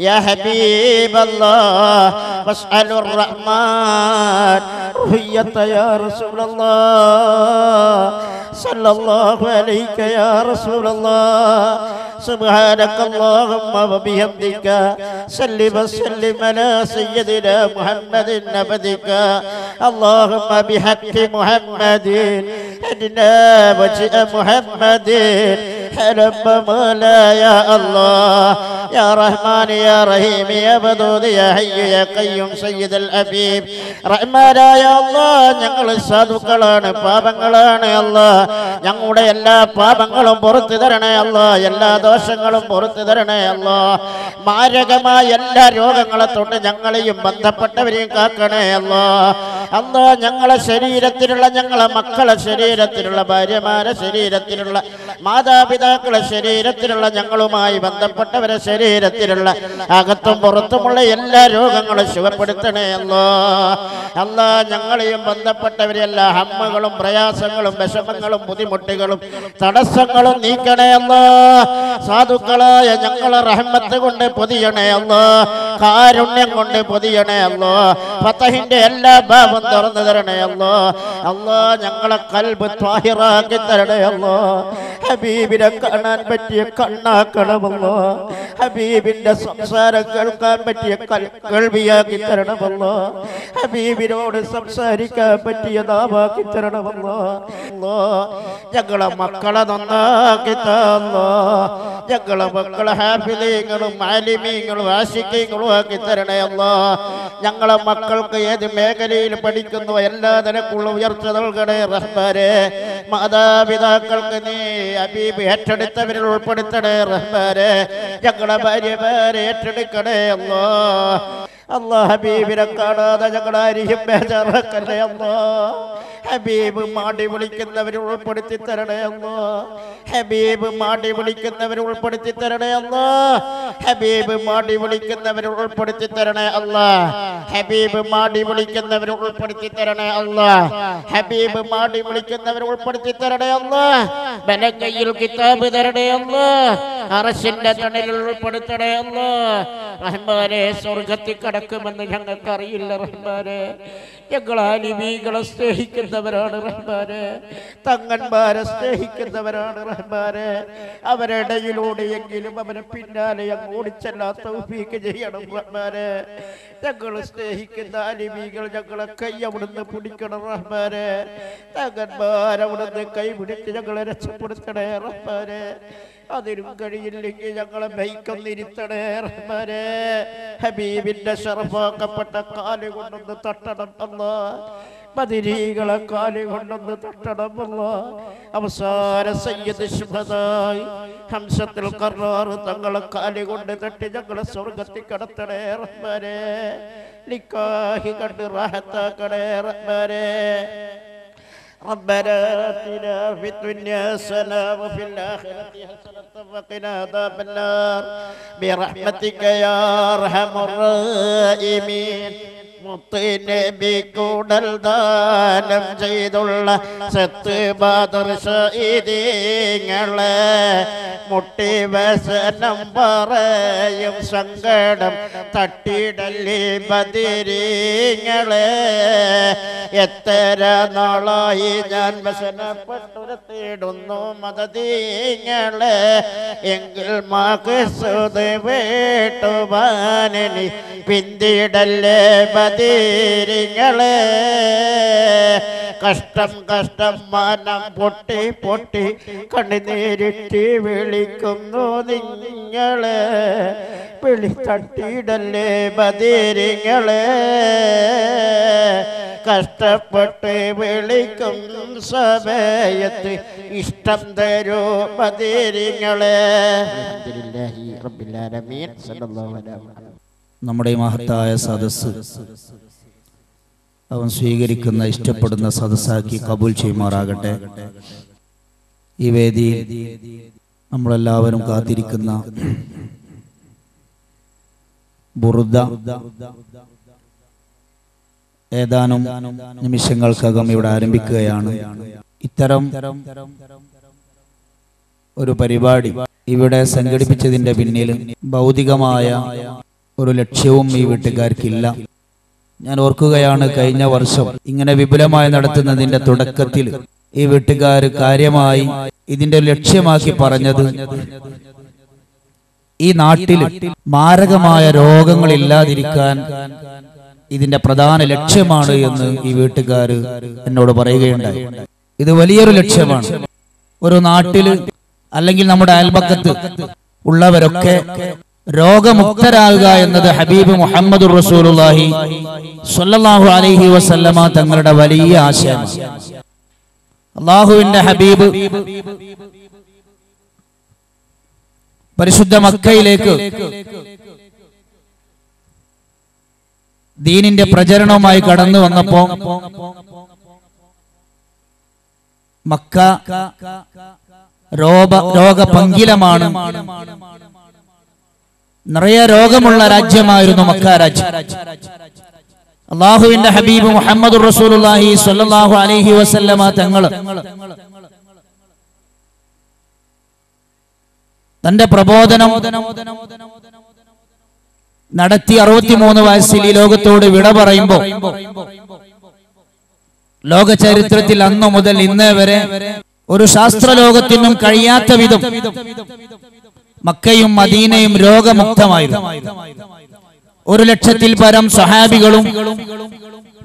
Speaker 1: يا حبيب الله واسأل الرحمن رؤية يا رسول الله صلى الله عليك يا رسول الله. سبحانك اللهم وبحمدك صل وسلم على سيدنا محمد عبدك. اللهم بحق محمد أدنى وجه محمد حرم مولا يا الله يا رحمن يا رحيم يا ودود يا حي يا قيوم سيد الحبيب. റഹ്മാനായ അല്ലാഹ്, ഞങ്ങൾ സാധുക്കളാണ്, പാപങ്ങളാണ് അല്ലാഹ്. ഞങ്ങളുടെ എല്ലാ പാപങ്ങളും പുറത്തു തരണേ അല്ലാഹ്, എല്ലാ ദോഷങ്ങളും പുറത്തു തരണേ അല്ലാഹ്. മാരകമായ എല്ലാ രോഗങ്ങളെ തൊട്ട് ഞങ്ങളെയും ബന്ധപ്പെട്ടവരെയും കാക്കണേ അല്ലാഹ്. അല്ലാഹ്, ഞങ്ങളെ ശരീരത്തിലുള്ള, ഞങ്ങളെ മക്കളെ ശരീരത്തിലുള്ള, ഭാര്യമാരെ ശരീരത്തിലുള്ള, മാതാപിതാക്കളെ ശരീരത്തിലുള്ള, ഞങ്ങളുമായി ബന്ധപ്പെട്ടവരെ ശരീരത്തിലുള്ള അകത്തും പുറത്തുമുള്ള എല്ലാ രോഗങ്ങളും സുഖപ്പെടുത്തണേ അല്ലാഹ്. അല്ലാഹ്, ഞങ്ങളെയും ബന്ധപ്പെട്ടവരെ എല്ലാ ഹമ്മകളും പ്രയാസങ്ങളും വിഷമങ്ങളും ബുദ്ധിമുട്ടുകളും തടസ്സങ്ങളും നീക്കണേ അല്ലാഹ്. സാധുക്കളായ ഞങ്ങളെ റഹ്മത്ത് കൊണ്ട് പൊതിയണേ അല്ലാഹ്, കാരുണ്യം കൊണ്ട് പൊതിയണേ അല്ലാഹ്. ഫതഹിന്റെ എല്ലാ ബാബും തുറന്നു തരണേ അല്ലാഹ്. അല്ലാഹ്, ഞങ്ങളെ ഖൽബ് ത്വാഹിറാക്കി തരണേ അല്ലാഹ്. ഹബീബിനെ കാണാൻ പറ്റിയ കണ്ണാക്കണമല്ലോ, ഹബീബിന്റെ സംസാരം കേൾക്കാൻ പറ്റിയ കേൾവിയാക്കി തരണമല്ലോ, ഹബീബിനോട് സംസാരിക്കാൻ പറ്റിയ നാവാക്കി തരണമല്ലോ. ഞങ്ങളെ മക്കളെ നന്നാക്കി തന്നോ, ഞങ്ങളെ മക്കളെ ഹാഫിളീങ്ങളും ആലിമീങ്ങളും ആശിഖീങ്ങളും ആക്കി തരണേ അല്ലാഹ്. ഞങ്ങളെ മക്കൾക്ക് ഏത് മേഖലയിൽ പഠിക്കുന്നു എല്ലാ നിലക്കുള്ള ഉയർച്ച നൽകണേ റഹ്മാനേ. മാതാപിതാക്കൾക്ക് നീ ഹബീബ് ഏറ്റെടുത്തവരിൽ ഉൾപ്പെടുത്തണേ റഹ്മാനേ. ഞങ്ങളെ ഭാര്യമാരെ ഏറ്റെടുക്കണേ അല്ലാഹ്. അല്ലാഹ്, ഹബീബിനെ കാണാതെ ഞങ്ങളാരെയും ബേജാറാക്കല്ലേ അല്ലാഹ്. ഹബീബ് മാടി വിളിക്കുന്നവരെ ഉൾപ്പെടുത്തി തരണേ അല്ലാ. ഹബീബ് മാടി വിളിക്കുന്നവരെ ഉൾപ്പെടുത്തി തരണേ അല്ലാ. ഹബീബ് മാടി വിളിക്കുന്നവരെ ഉൾപ്പെടുത്തി തരണേ അല്ലാ. ഹബീബ് മാടി വിളിക്കുന്നവരെ ഉൾപ്പെടുത്തി തരണേ അല്ലാ. ഹബീബ് മാടി വിളിക്കുന്നവരെ ഉൾപ്പെടുത്തി തരണേ അല്ലാ. ബലക്കയിൽ കിതാബ് തരണേ അല്ലാ. അർശിന്റെ തണലിൽ ഉൾപ്പെടുത്തണേ അല്ലാ. റഹ്മാനെ, സ്വർഗ്ഗത്തിൽ കടക്കുമെന്ന് ഞങ്ങൾക്ക് അറിയില്ല റഹ്മാനെ. ഞങ്ങൾ ആലിമീകളെ സ്നേഹിക്കുന്നവരാണ് റഹ്മാനെ. തങ്ങന്മാരെ സ്നേഹിക്കുന്നവരാണ് റഹ്മാനെ. അവരിടയിലൂടെയെങ്കിലും അവരെ പിന്നാലെ അങ്ങ് ഓടിച്ചെല്ലാ തൗഫീഖ് ചെയ്യണം റഹ്മാനെ. ഞങ്ങൾ സ്നേഹിക്കുന്ന ആലിമീകൾ ഞങ്ങളെ കൈ അവിടുന്ന് പിടിക്കണം റഹ്മാനെ. തങ്ങന്മാരവിടുന്ന് കൈ പിടിച്ച് ഞങ്ങളെ രക്ഷപ്പെടുത്തണേ റഹ്മാനെ. അതിനും കഴിയില്ലെങ്കിൽ ഞങ്ങളെ ബൈക്കൊന്നിരുത്തണേ റഹ്മാനെ. ഹബീബിന്റെ ശറഫാക്കപ്പെട്ട കാല് കൊണ്ടൊന്ന് തട്ടണം അല്ലാ. മദീനകളെ കാല് കൊണ്ടൊന്ന് തട്ടണം അല്ലാ. അവസാന സയ്യിദ് ശുഹദായി ഹംസത്തുൽ ഖറാർ തങ്ങളെ കാല് കൊണ്ട് തട്ടി ഞങ്ങളെ സ്വർഗ്ഗത്തിൽ കടത്തണേ റഹ്മാനെ. നിക്കാഹി കണ്ട് റാഹത്താക്കണേ റഹ്മാനെ. ربنا آتنا في الدنيا حسنة وفي الآخرة حسنة وقنا عذاب النار برحمتك يا أرحم الراحمين. മുത്തുനബി കൂടൽ ദാനം ചെയ്തുള്ള സത്ത് ബദർ ശഹീദീങ്ങളെ മുട്ടി വസനം പറയും സങ്കടം തട്ടിടല്ലേ ബദരീങ്ങളെ. എത്ര നാളായി ഞാൻ വസനപ്പെട്ടുരത്തിടുന്നു മദദീങ്ങളെ. എങ്കിൽ മഖ്സൂദ് വേട്ടുവാനി പിന്തിടല്ലേ ബദരീങ്ങളെ. കഷ്ടം കഷ്ടം മനം പൊട്ടി പൊട്ടി കണ്ണുനീരിട്ട് വിളിക്കുന്നു നിങ്ങളെ. വിളി തട്ടിയിടല്ലേ ബദരീങ്ങളെ. കഷ്ടപ്പെട്ട് വിളിക്കും സമയത്ത് ഇഷ്ടം തരൂ ബദരീങ്ങളെ. അൽഹംദുലില്ലാഹി റബ്ബിൽ ആലമീൻ. സല്ലല്ലാഹു അലൈഹി വസല്ലം.
Speaker 2: നമ്മുടെ ഈ മഹത്തായ സദസ്സ് അവൻ സ്വീകരിക്കുന്ന ഇഷ്ടപ്പെടുന്ന സദസ്സാക്കി കബൂൽ ചെയ്യുമാറാകട്ടെ. ഈ വേദിയിൽ നമ്മളെല്ലാവരും കാത്തിരിക്കുന്ന ബുർദ ഏതാനും നിമിഷങ്ങൾക്കകം ഇവിടെ ആരംഭിക്കുകയാണ്. ഇത്തരം ഒരു പരിപാടി ഇവിടെ സംഘടിപ്പിച്ചതിന്റെ പിന്നിൽ ഭൗതികമായ ഒരു ലക്ഷ്യവും ഈ വീട്ടുകാർക്കില്ല. ഞാൻ ഓർക്കുകയാണ്, കഴിഞ്ഞ വർഷം ഇങ്ങനെ വിപുലമായി നടത്തുന്നതിന്റെ തുടക്കത്തിൽ ഈ വീട്ടുകാർ കാര്യമായി ഇതിന്റെ ലക്ഷ്യമാക്കി പറഞ്ഞത് ഈ നാട്ടിൽ മാരകമായ രോഗങ്ങൾ ഇല്ലാതിരിക്കാൻ ഇതിന്റെ പ്രധാന ലക്ഷ്യമാണ് എന്ന് ഈ വീട്ടുകാർ എന്നോട് പറയുകയുണ്ടായി. ഇത് വലിയൊരു ലക്ഷ്യമാണ്. ഒരു നാട്ടിൽ അല്ലെങ്കിൽ നമ്മുടെ അയൽപക്കത്ത് ഉള്ളവരൊക്കെ രോഗമുക്തരാകുക എന്നത് ഹബീബ് മുഹമ്മദ് റസൂലുള്ളാഹി സ്വല്ലല്ലാഹു അലൈഹി വസല്ലമ തങ്ങളുടെ വലിയ ആശയമാണ്. അല്ലാഹുവിന്റെ ഹബീബ് പരിശുദ്ധ മക്കയിലേക്ക് ദീനിന്റെ പ്രചരണവുമായി കടന്നു വന്നപ്പോ മക്ക രോഗപങ്കിലമാണ്, നിറയെ രോഗമുള്ള രാജ്യമായിരുന്നു മക്ക രാജ്യം. അല്ലാഹുവിന്റെ ഹബീബ് മുഹമ്മദ് റസൂലുള്ളാഹി സ്വല്ലല്ലാഹു അലൈഹി വസല്ലമ തങ്ങൾ തന്റെ പ്രബോധനം നടത്തി 63 വയസ്സിൽ ഈ ലോകത്തോട് വിട പറയുമ്പോൾ ലോക ചരിത്രത്തിൽ അന്നു മുതൽ ഇന്നേ വരെ ഒരു ശാസ്ത്രലോകത്തിനും കഴിയാത്ത വിധം മക്കയും മദീനയും രോഗമുക്തമായിരുന്നു. 100,000-ൽ പരം സ്വഹാബികളും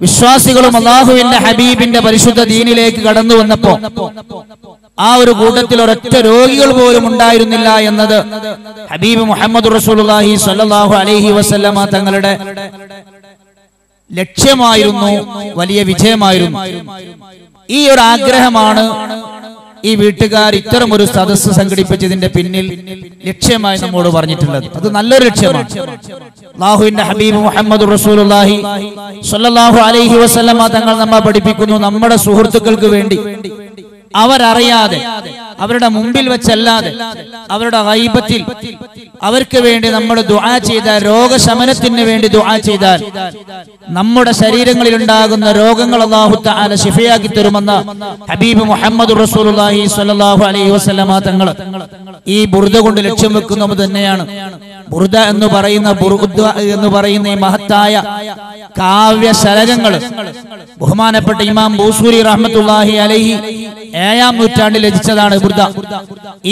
Speaker 2: വിശ്വാസികളും അല്ലാഹുവിന്റെ ഹബീബിന്റെ പരിശുദ്ധ ദീനിലേക്ക് കടന്നു വന്നപ്പോ ആ ഒരു കൂട്ടത്തിൽ ഒരൊറ്റ രോഗികൾ പോലും ഉണ്ടായിരുന്നില്ല എന്നത് ഹബീബ് മുഹമ്മദ് റസൂലുള്ളാഹി സ്വല്ലല്ലാഹു അലൈഹി വസല്ലമ തങ്ങളുടെ ലക്ഷ്യമായിരുന്നു, വലിയ വിജയമായിരുന്നു. ഈ ഒരു ആഗ്രഹമാണ് ഈ വീട്ടുകാർ ഇത്തരം ഒരു സദസ്സ് സംഘടിപ്പിച്ചതിന്റെ പിന്നിൽ ലക്ഷ്യമായി നമ്മോട് പറഞ്ഞിട്ടുള്ളത്. അത് നല്ലൊരു ലക്ഷ്യമാണ്. അല്ലാഹുവിന്റെ ഹബീബ് മുഹമ്മദ് റസൂലുള്ളാഹി സ്വല്ലല്ലാഹു അലൈഹി വസല്ലമ തങ്ങൾ നമ്മെ പഠിപ്പിക്കുന്നു, നമ്മുടെ സുഹൃത്തുക്കൾക്ക് വേണ്ടി അവരറിയാതെ, അവരുടെ മുമ്പിൽ വെച്ചല്ലാതെ, അവരുടെ ഗൈബത്തിൽ അവർക്ക് വേണ്ടി നമ്മൾ ദുആ ചെയ്താൽ, രോഗശമനത്തിന് വേണ്ടി ദുആ ചെയ്താൽ നമ്മുടെ ശരീരങ്ങളിൽ ഉണ്ടാകുന്ന രോഗങ്ങൾ അല്ലാഹു തആല ശിഫയാക്കി തരുമെന്ന് ഹബീബ് മുഹമ്മദ് റസൂലുള്ളാഹി സ്വല്ലല്ലാഹു അലൈഹി വസല്ലമ തങ്ങൾ ഈ ബുർദ കൊണ്ട് ലക്ഷ്യം വെക്കുന്നത് തന്നെയാണ്. ബുർദ എന്ന് പറയുന്ന ഈ മഹത്തായ കാവ്യശലകങ്ങൾ ബഹുമാനപ്പെട്ട ഇമാം ബൂസൂരി റഹ്മത്തുള്ളാഹി അലൈഹി 7-ാം നൂറ്റാണ്ടിൽ രചിച്ചതാണ് ബുർദ.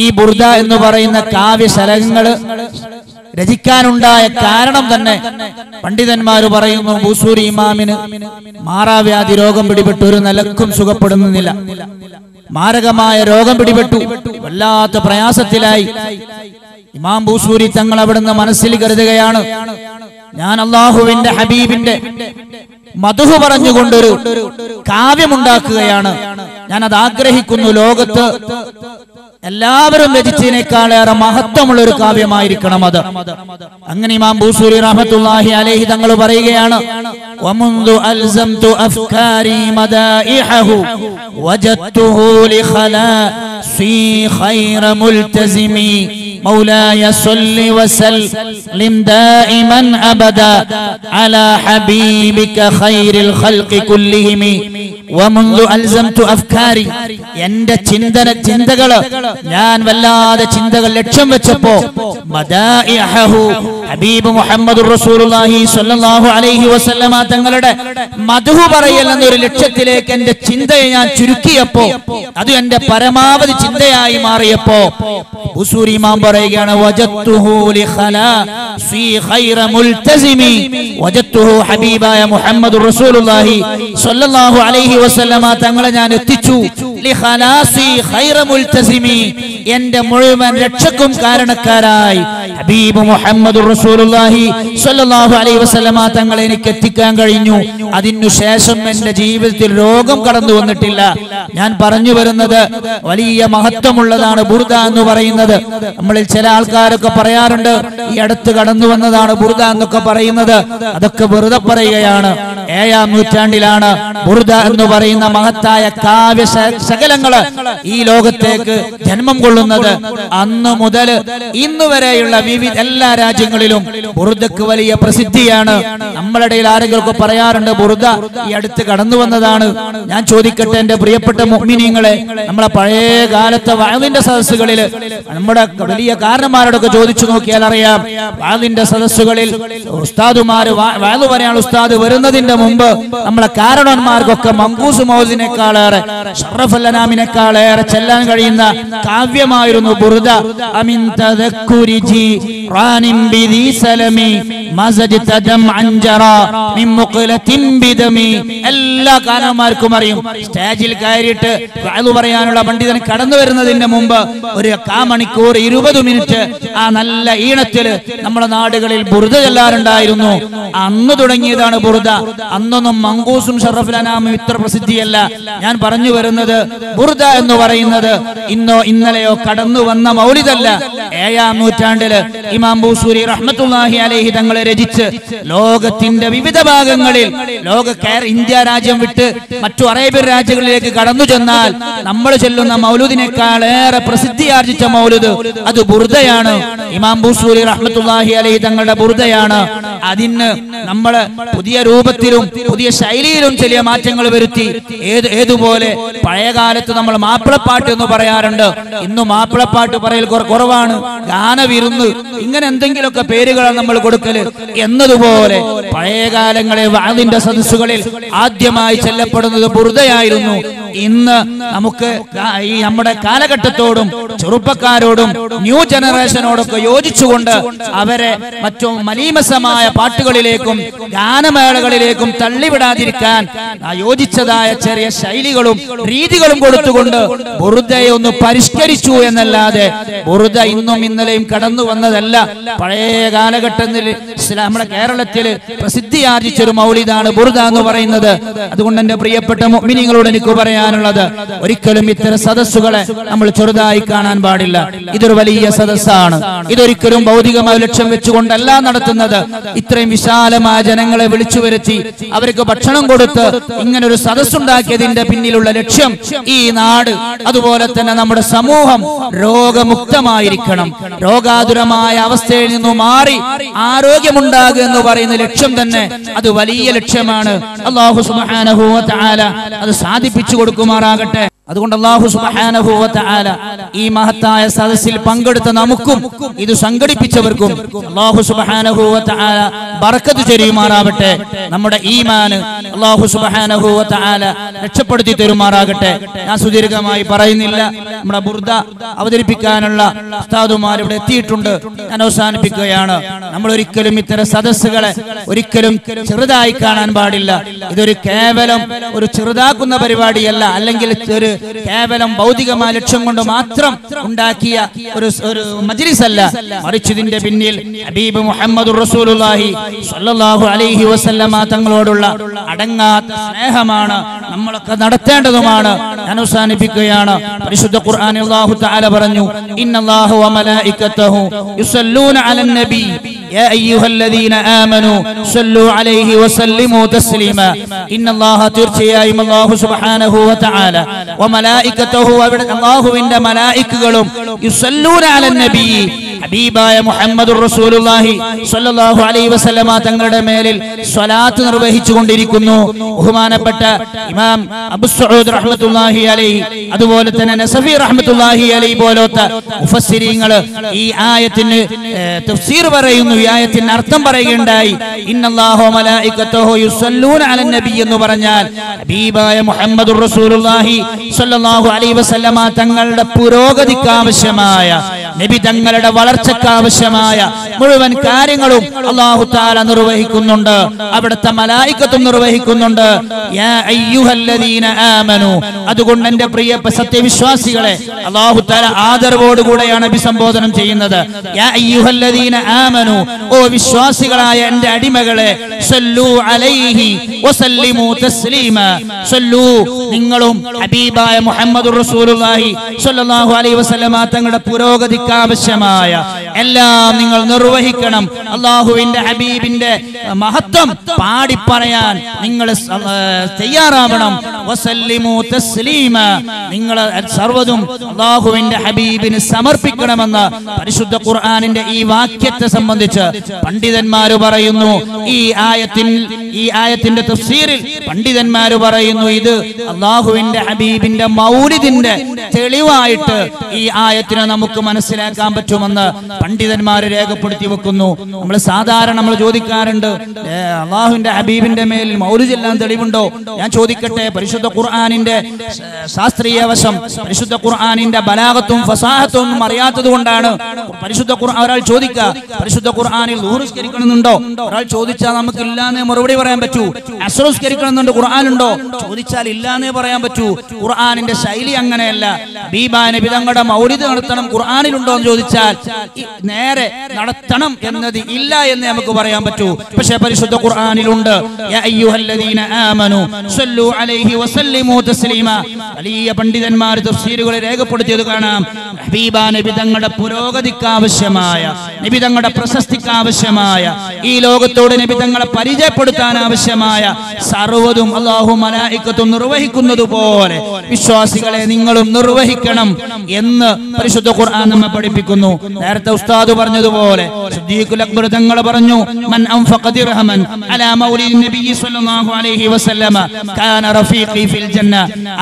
Speaker 2: ഈ ബുർദ എന്ന് പറയുന്ന കാവ്യശലകങ്ങൾ രചിക്കാനുണ്ടായ കാരണം തന്നെ പണ്ഡിതന്മാര് പറയുന്നു, ബൂസൂരി ഇമാമിന് മാറാവ്യാധി രോഗം പിടിപെട്ടു, ഒരു നിലക്കും സുഖപ്പെടുന്നില്ല. മാരകമായ രോഗം പിടിപെട്ടു, വല്ലാത്ത പ്രയാസത്തിലായി. ഇമാം ബൂസൂരി തങ്ങൾ അവിടുന്ന് മനസ്സിൽ കരുതുകയാണ്, ഞാൻ അല്ലാഹുവിന്റെ ഹബീബിന്റെ മദ്ഹ് പറഞ്ഞുകൊണ്ടൊരു കാവ്യമുണ്ടാക്കുകയാണ്, ഞാൻ അത് ആഗ്രഹിക്കുന്നു. ലോകത്ത് എല്ലാവരും രചിച്ചതിനേക്കാളേറെ മഹത്വമുള്ള ഒരു കാവ്യമായിരിക്കണം അത്. അങ്ങനെ ഇമാം ബൂസൂരി റഹ്മത്തുള്ളാഹി അലൈഹി തങ്ങൾ പറയുകയാണ്, വമുൻദു അൽസംതു അഫ്കാരി മദാഇഹു വജദ്തുഹു ലിഖലാസി ഖൈറ മുൽതസിമി مولاي صل وسلم دائما أبدا على حبيبك خير الخلق كلهم ومنذ ألزمت أفكاري എന്റെ ചിന്തകള് ഞാൻ വല്ലാതെ ചിന്തകൾ ലക്ഷ്യം വെച്ചപ്പോ മദാഇഹു ഹബീബ് മുഹമ്മദ് റസൂലുള്ളാഹി സ്വല്ലല്ലാഹു അലൈഹി വസല്ലമ തങ്ങളുടെ മദ്ഹ് പറയൽ എന്നൊരു ലക്ഷ്യത്തിലേക്ക് എന്റെ ചിന്തയെ ഞാൻ ചുരുക്കിയപ്പോ, അത് എന്റെ പരമാവധി ചിന്തയായി മാറിയപ്പോ ബൂസൂരി ഇമാം പറയുകയാണ്, വജദ്തുഹു ലിഖലാസി ഖൈറ മുൽതസിമി, വജദ്തുഹു ഹബീബായ മുഹമ്മദ് റസൂലുള്ളാഹി സ്വല്ലല്ലാഹു അലൈഹി വസല്ലമ തങ്ങളെ ഞാൻ എത്തിച്ചു, ലിഖലാസി ഖൈറ മുൽതസിമി, എന്റെ മുഴുവൻ രക്ഷക്കും കാരണക്കാരായി ഹബീബ് മുഹമ്മദ് റസൂലുള്ളാഹി സ്വല്ലല്ലാഹു അലൈഹി വസല്ലമ തങ്ങളെ എനിക്ക് എത്തിക്കാൻ കഴിഞ്ഞു. അതിനുശേഷം എന്റെ ജീവിതത്തിൽ രോഗം കടന്നു വന്നിട്ടില്ല. ഞാൻ പറഞ്ഞു വരുന്നത് വലിയ മഹത്വമുള്ളതാണ് ബുർദ എന്ന് പറയുന്നത്. നമ്മളിൽ ചില ആൾക്കാരൊക്കെ പറയാറുണ്ട്, ഈ അടുത്ത് കടന്നു വന്നതാണ് ബുർദ എന്നൊക്കെ പറയുന്നത്. അതൊക്കെ വെറുതെ പറയുകയാണ്. 7-ാം നൂറ്റാണ്ടിലാണ് ബുർദ എന്ന് പറയുന്ന മഹത്തായ കാവ്യ ശകലങ്ങള് ഈ ലോകത്തേക്ക് ജന്മം കൊള്ളുന്നത്. അന്ന് മുതൽ ഇന്ന് വരെയുള്ള വിവിധ എല്ലാ രാജ്യങ്ങളിലും ബുർദക്ക് വലിയ പ്രസിദ്ധിയാണ്. നമ്മളുടെ ആരെങ്കിലും പറയാറുണ്ട് ബുർദ ഈ അടുത്ത് കടന്നു വന്നതാണ്. ഞാൻ ചോദിക്കട്ടെ എന്റെ പ്രിയപ്പെട്ട മുഅ്മിനീങ്ങളെ, നമ്മളെ പഴയ കാലത്തെ വഅദിന്റെ സദസ്സുകളിൽ നമ്മുടെ വലിയ കാരണന്മാരോടൊക്കെ ചോദിച്ചു നോക്കിയാൽ അറിയാം, വഅദിന്റെ സദസ്സുകളിൽ ഉസ്താദുമാര് വഅദ് പറയാൻ ഉസ്താദ് വരുന്നതിന്റെ മുമ്പ് നമ്മളെ കാരണന്മാർക്കൊക്കെ മങ്കൂസ് മൗദിനേക്കാളേറെ ശറഫുൽ അനാമിനേക്കാളേറെ ചെല്ലാൻ കഴിയുന്ന കാവ്യമായിരുന്നു ബുർദ. അമിൻ തദക്കുരി റാനിൻ ബിദി സലമി മസജ്ത ദംഅൻ ജറാ മിൻ മുഖലത്തിൻ ബിദമി. എല്ലാ കാരണന്മാർക്കും അറിയും, സ്റ്റേജിൽ കയറിയിട്ട് വഅദ് പറയാനുള്ള പണ്ഡിതൻ കടന്നു വരുന്നതിന്റെ മുമ്പ് ഒരു കാമണിക്കൂർ 20 മിനിറ്റ് ആ നല്ല ഈണത്തില് നമ്മുടെ നാടുകളിൽ ബുർദ ചൊല്ലാറുണ്ടായിരുന്നു. അന്ന് തുടങ്ങിയതാണ് ബുർദ. അന്നൊന്നും മങ്കൂസും ശറഫുൽ അനാമും ഇത്ര പ്രസിദ്ധിയല്ല. ഞാൻ പറഞ്ഞു വരുന്നത് ബുർദ എന്ന് പറയുന്നത് ഇന്നോ ഇന്നലെയോ കടന്നു വന്ന മൗലിദല്ല. 7-ാം നൂറ്റാണ്ടില് ഇമാം ബൂസൂരി റഹ്മത്തുള്ളാഹി അലൈഹി തങ്ങളെ രചിച്ച് ലോകത്തിന്റെ വിവിധ ഭാഗങ്ങളിൽ ഇന്ത്യ രാജ്യം വിട്ട് മറ്റു അറേബ്യൻ രാജ്യങ്ങളിലേക്ക് കടന്നു ചെന്നാൽ നമ്മൾ ചൊല്ലുന്ന മൗലൂദിനേക്കാളേറെ പ്രസിദ്ധിയാർജിച്ച മൗലൂദ് അത് ബുർദയാണ്. ഇമാം ബൂസൂരി റഹ്മത്തുള്ളാഹി അലൈഹി തങ്ങളുടെ ബുർദയാണ്. അതിന് നമ്മൾ പുതിയ രൂപത്തിലും പുതിയ ശൈലിയിലും ചെറിയ മാറ്റങ്ങൾ വരുത്തി. ഏതുപോലെ പഴയ കാലത്ത് നമ്മൾ മാപ്പിളപ്പാട്ട് എന്ന് പറയാറുണ്ട്, ഇന്ന് മാപ്പിളപ്പാട്ട് പറയൽ കുറവാണ്. ഗാനവിരുന്ന് ഇങ്ങനെ എന്തെങ്കിലുമൊക്കെ പേരുകളാണ് നമ്മൾ കൊടുക്കല്. എന്നതുപോലെ പഴയ കാലങ്ങളെ വഅദിന്റെ സദസ്സുകളിൽ ആദ്യമായി ചെല്ലപ്പെടുന്നത് ബുർദയായിരുന്നു. ഇന്ന് നമുക്ക് ഈ നമ്മുടെ കാലഘട്ടത്തോടും ചെറുപ്പക്കാരോടും ന്യൂ ജനറേഷനോടൊക്കെ യോജിച്ചുകൊണ്ട് അവരെ മറ്റു മലീമസമായ പാട്ടുകളിലേക്കും ഗാനമേളകളിലേക്കും തള്ളിവിടാതിരിക്കാൻ യോജിച്ചതായ ചെറിയ ശൈലികളും രീതികളും കൊടുത്തുകൊണ്ട് ബുർദയെ ഒന്ന് പരിഷ്കരിച്ചു എന്നല്ലാതെ ബുർദ ഇന്നും ഇന്നലെയും കടന്നു വന്നതല്ല. പഴയ കാലഘട്ടത്തിൽ നമ്മുടെ കേരളത്തിൽ പ്രസിദ്ധിയാർജിച്ചൊരു മൗലിദാണ് ബുർദ എന്ന് പറയുന്നത്. അതുകൊണ്ട് എന്റെ പ്രിയപ്പെട്ട മുഅ്മിനീങ്ങളോട് എനിക്ക് പറയാം, പറയാനുള്ളത്, ഒരിക്കലും ഇത്തരം സദസ്സുകളെ നമ്മൾ ചെറുതായി കാണാൻ പാടില്ല. ഇതൊരു വലിയ സദസ്സാണ്. ഇതൊരിക്കലും ഭൗതികമായ ലക്ഷ്യം വെച്ചുകൊണ്ടല്ല നടത്തുന്നത്. ഇത്രയും വിശാലമായ ജനങ്ങളെ വിളിച്ചു വരുത്തി അവർക്ക് ഭക്ഷണം കൊടുത്ത് ഇങ്ങനൊരു സദസ്സുണ്ടാക്കിയതിന്റെ പിന്നിലുള്ള ലക്ഷ്യം ഈ നാട്, അതുപോലെ തന്നെ നമ്മുടെ സമൂഹം രോഗമുക്തമായിരിക്കണം. രോഗാതുരമായ അവസ്ഥയിൽ നിന്നും മാറി ആരോഗ്യമുണ്ടാകുക എന്ന് പറയുന്ന ലക്ഷ്യം തന്നെ അത് വലിയ ലക്ഷ്യമാണ്. അല്ലാഹു സുബ്ഹാനഹു വ തആല അത് സാധിപ്പിച്ചു കൊടുക്കുമാറാകട്ടെ. അതുകൊണ്ട് അല്ലാഹു സുബ്ഹാനഹു വ തആല ഈ മഹത്തായ സദസ്സിൽ പങ്കെടുത്ത നമുക്കും ഇത് സംഘടിപ്പിച്ചവർക്കും അല്ലാഹു സുബ്ഹാനഹു വ തആല ബറക്കത്ത് ചൊരിയുമാറാകട്ടെ. നമ്മുടെ ഈമാന് അല്ലാഹു സുബ്ഹാനഹു വ തആല രക്ഷപ്പെടുത്തി തരുമാറാകട്ടെ. ഞാൻ സുദീർഘമായി പറയുന്നില്ല. നമ്മുടെ ബുർദ അവതരിപ്പിക്കാനുള്ള ഉസ്താദുമാർ ഇവിടെ എത്തിയിട്ടുണ്ട്. ഞാൻ അവസാനിപ്പിക്കുകയാണ്. നമ്മൾ ഒരിക്കലും ഇത്തരം സദസ്സുകളെ ഒരിക്കലും ചെറുതായി കാണാൻ പാടില്ല. ഇതൊരു കേവലം ഒരു ചെറുതാക്കുന്ന പരിപാടിയല്ല, അല്ലെങ്കിൽ ഒരു കേവലം ഭൗതികമായ ലക്ഷ്യം കൊണ്ട് മാത്രം ഉണ്ടാക്കിയ ഒരു മജ്ലിസ് അല്ല. മറിച്ച് ഇതിന്റെ പിന്നിൽ ഹബീബ് മുഹമ്മദുർ റസൂലുള്ളാഹി സ്വല്ലല്ലാഹു അലൈഹി വസല്ലമ തങ്ങളോടുള്ള അടങ്ങാത്ത സ്നേഹമാണ് നമ്മളൊക്കെ നടത്തേണ്ടതുമാണ്. ഞാൻ അവസാനിപ്പിക്കുകയാണ്. പരിശുദ്ധ ഖുർആനിൽ അല്ലാഹു തആല പറഞ്ഞു, ഇന്നല്ലാഹു വ മലായികതഹു യുസല്ലൂന അലൻ നബി യാ അയ്യുഹല്ലദീന ആമനൂ സല്ലു അലൈഹി വസല്ലിമു തസ്ലീമാ. ഇന്നല്ലാഹ തീർച്ചയായും അല്ലാഹു സുബ്ഹാനഹു വ തആല വ മലായികതഹു അല്ലാഹുവിന്റെ മലായികകളും യുസല്ലൂന അലൻ നബി ഹബീബായ മുഹമ്മദുർ റസൂലുള്ളാഹി സ്വല്ലല്ലാഹു അലൈഹി വസല്ലമ തങ്ങളുടെ മേലിൽ സ്വലാത്ത് നിർവഹിച്ചു കൊണ്ടിരിക്കുന്നു. ബഹുമാനപ്പെട്ട ഇമാം അബൂ സഊദ് റഹ്മത്തുള്ളാഹി അലൈഹി, അതുപോലെ തന്നെ നസഫി റഹ്മത്തുള്ളാഹി അലൈഹി പോലത്തെ മുഫസ്സിരീങ്ങൾ ഈ ആയത്തിന് തഫ്സീർ പറയുന്നു. ഈ ആയത്തിന് അർത്ഥം പറയുകയുണ്ടായി. ഇന്നല്ലാഹു വ മലായികതഹു യുസല്ലൂന അലൻ നബി എന്ന് പറഞ്ഞാൽ ഹബീബായ മുഹമ്മദുർ റസൂലുള്ളാഹി സ്വല്ലല്ലാഹു അലൈഹി വസല്ലമ തങ്ങളുടെ പുരോഗതിക്കാവശ്യമായ, നബി തങ്ങളുടെ വളർച്ചക്കാവശ്യമായ മുഴുവൻ കാര്യങ്ങളും അല്ലാഹു തആല നിർവഹിക്കുന്നുണ്ട്. അവിടുത്തെ മലായികത്തും നിർവഹിക്കുന്നുണ്ട്. യാ അയ്യുഹല്ലദീന ആമനൂ. അതുകൊണ്ട് എന്റെ പ്രിയപ്പെട്ട സത്യവിശ്വാസികളെ അല്ലാഹു തആല ആദരവോടുകൂടെയാണ് അഭിസംബോധനം ചെയ്യുന്നത്. യാ അയ്യുഹല്ലദീന ആമനൂ, ഓ വിശ്വാസികളായ എന്റെ അടിമകളെ, സല്ലു അലൈഹി വസല്ലിമു തസ്ലീമാ. സല്ലു, നിങ്ങളും ഹബീബായ മുഹമ്മദുർ റസൂലുള്ളാഹി സ്വല്ലല്ലാഹു അലൈഹി വസല്ലമ തങ്ങളുടെ പുരോഗതിക്കാവശ്യമായ എല്ലാം നിങ്ങൾ നിർവഹിക്കണം. അല്ലാഹുവിന്റെ ഹബീബിന്റെ മഹത്വം പാടിപ്പറയാൻ നിങ്ങൾ തയ്യാറാവണം. വസല്ലിമു തസ്ലീമാ, നിങ്ങൾ സർവ്വതും അല്ലാഹുവിന്റെ ഹബീബിന് സമർപ്പിക്കണമെന്ന് പരിശുദ്ധ ഖുർആനിന്റെ ഈ വാക്യത്തെ സംബന്ധിച്ച് പണ്ഡിതന്മാർ പറയുന്നു. ഈ ആയത്തിന്റെ തഫ്സീറിൽ പണ്ഡിതന്മാർ പറയുന്നു, ഇത് അല്ലാഹുവിന്റെ ഹബീബിന്റെ മൗലിദിന്റെ തെളിവായിട്ട് ഈ ആയത്തിനെ നമുക്ക് മനസ്സിലാക്കാൻ പറ്റുമെന്ന് പണ്ഡിതന്മാർ രേഖപ്പെടുത്തി വെക്കുന്നു. നമ്മൾ സാധാരണ ചോദിക്കാറുണ്ട്, അല്ലാഹുവിന്റെ ഹബീബിന്റെ മേൽ മൗലിദ് എല്ലാം തെളിവുണ്ടോ? ഞാൻ ചോദിക്കട്ടെ, പരിശുദ്ധ ഖുർആനിന്റെ ശാസ്ത്രീയ വശം, പരിശുദ്ധ ഖുർആനിന്റെ ബലാഗത്തും ഫസാഹത്തും ഒന്നും അറിയാത്തത് കൊണ്ടാണ് പരിശുദ്ധ ഖുർആൻ ഒരാൾ ചോദിക്കുക, പരിശുദ്ധ ഖുർആനിൽ ളുഹ്റുസ്കരിക്കണമെന്നുണ്ടോ? ഒരാൾ ചോദിച്ചാൽ നമുക്ക് ഇല്ലാന്നേ മറുപടി പറയാൻ പറ്റൂ. അസ്റുസ്കരിക്കണമെന്നുണ്ട് ഖുർആനുണ്ടോ? ചോദിച്ചാൽ ഇല്ലാന്നേ പറയാൻ പറ്റൂ. ഖുർആനിന്റെ ശൈലി അങ്ങനെയല്ല. ഹബീബായ നബി തങ്ങളുടെ മൗലിദ് നടത്തണം ഖുർആനിലുണ്ടോ എന്ന് ചോദിച്ചാൽ നേരെ നടത്തണം എന്നത് ഇല്ല എന്ന് നമുക്ക് പറയാൻ പറ്റൂ. പക്ഷേ പരിശുദ്ധ ഖുർആനിലുണ്ട്. യാ അയ്യുഹല്ലദീന ആമനൂ സല്ലു അലൈഹി വസല്ലിമു തസ്ലീമാ. വലിയ പണ്ഡിതന്മാർ തഫ്സീറുകളെ രേഖപ്പെടുത്തിയത് കാണാം. ഹബീബായ നബി തങ്ങളുടെ പുരോഗതിക്കാവശ്യമായ, നബി തങ്ങളുടെ പ്രശസ്തിക്കാവശ്യമായ, ഈ ലോകത്തോട് നബി തങ്ങളെ പരിചയപ്പെടുത്താൻ ആവശ്യമായ സർവ്വതും അല്ലാഹു മലായികത്തും നിർവഹിക്കുന്നത് പോലെ വിശ്വാസികളെ നിങ്ങളും നിർവഹിക്കണം എന്ന് പരിശുദ്ധ ഖുർആൻ നമ്മെ പഠിപ്പിക്കുന്നു. നേരത്തെ ഉസ്താദ് പറഞ്ഞതുപോലെ സിദ്ദീഖുൽ അക്ബർ തങ്ങൾ പറഞ്ഞു, മൻ അൻഫഖ ദിർഹമൻ അലാ മൗലിദി നബി സ്വല്ലല്ലാഹു അലൈഹി വസല്ലമ കാന റഫീഖി ഫിൽ ജന്ന.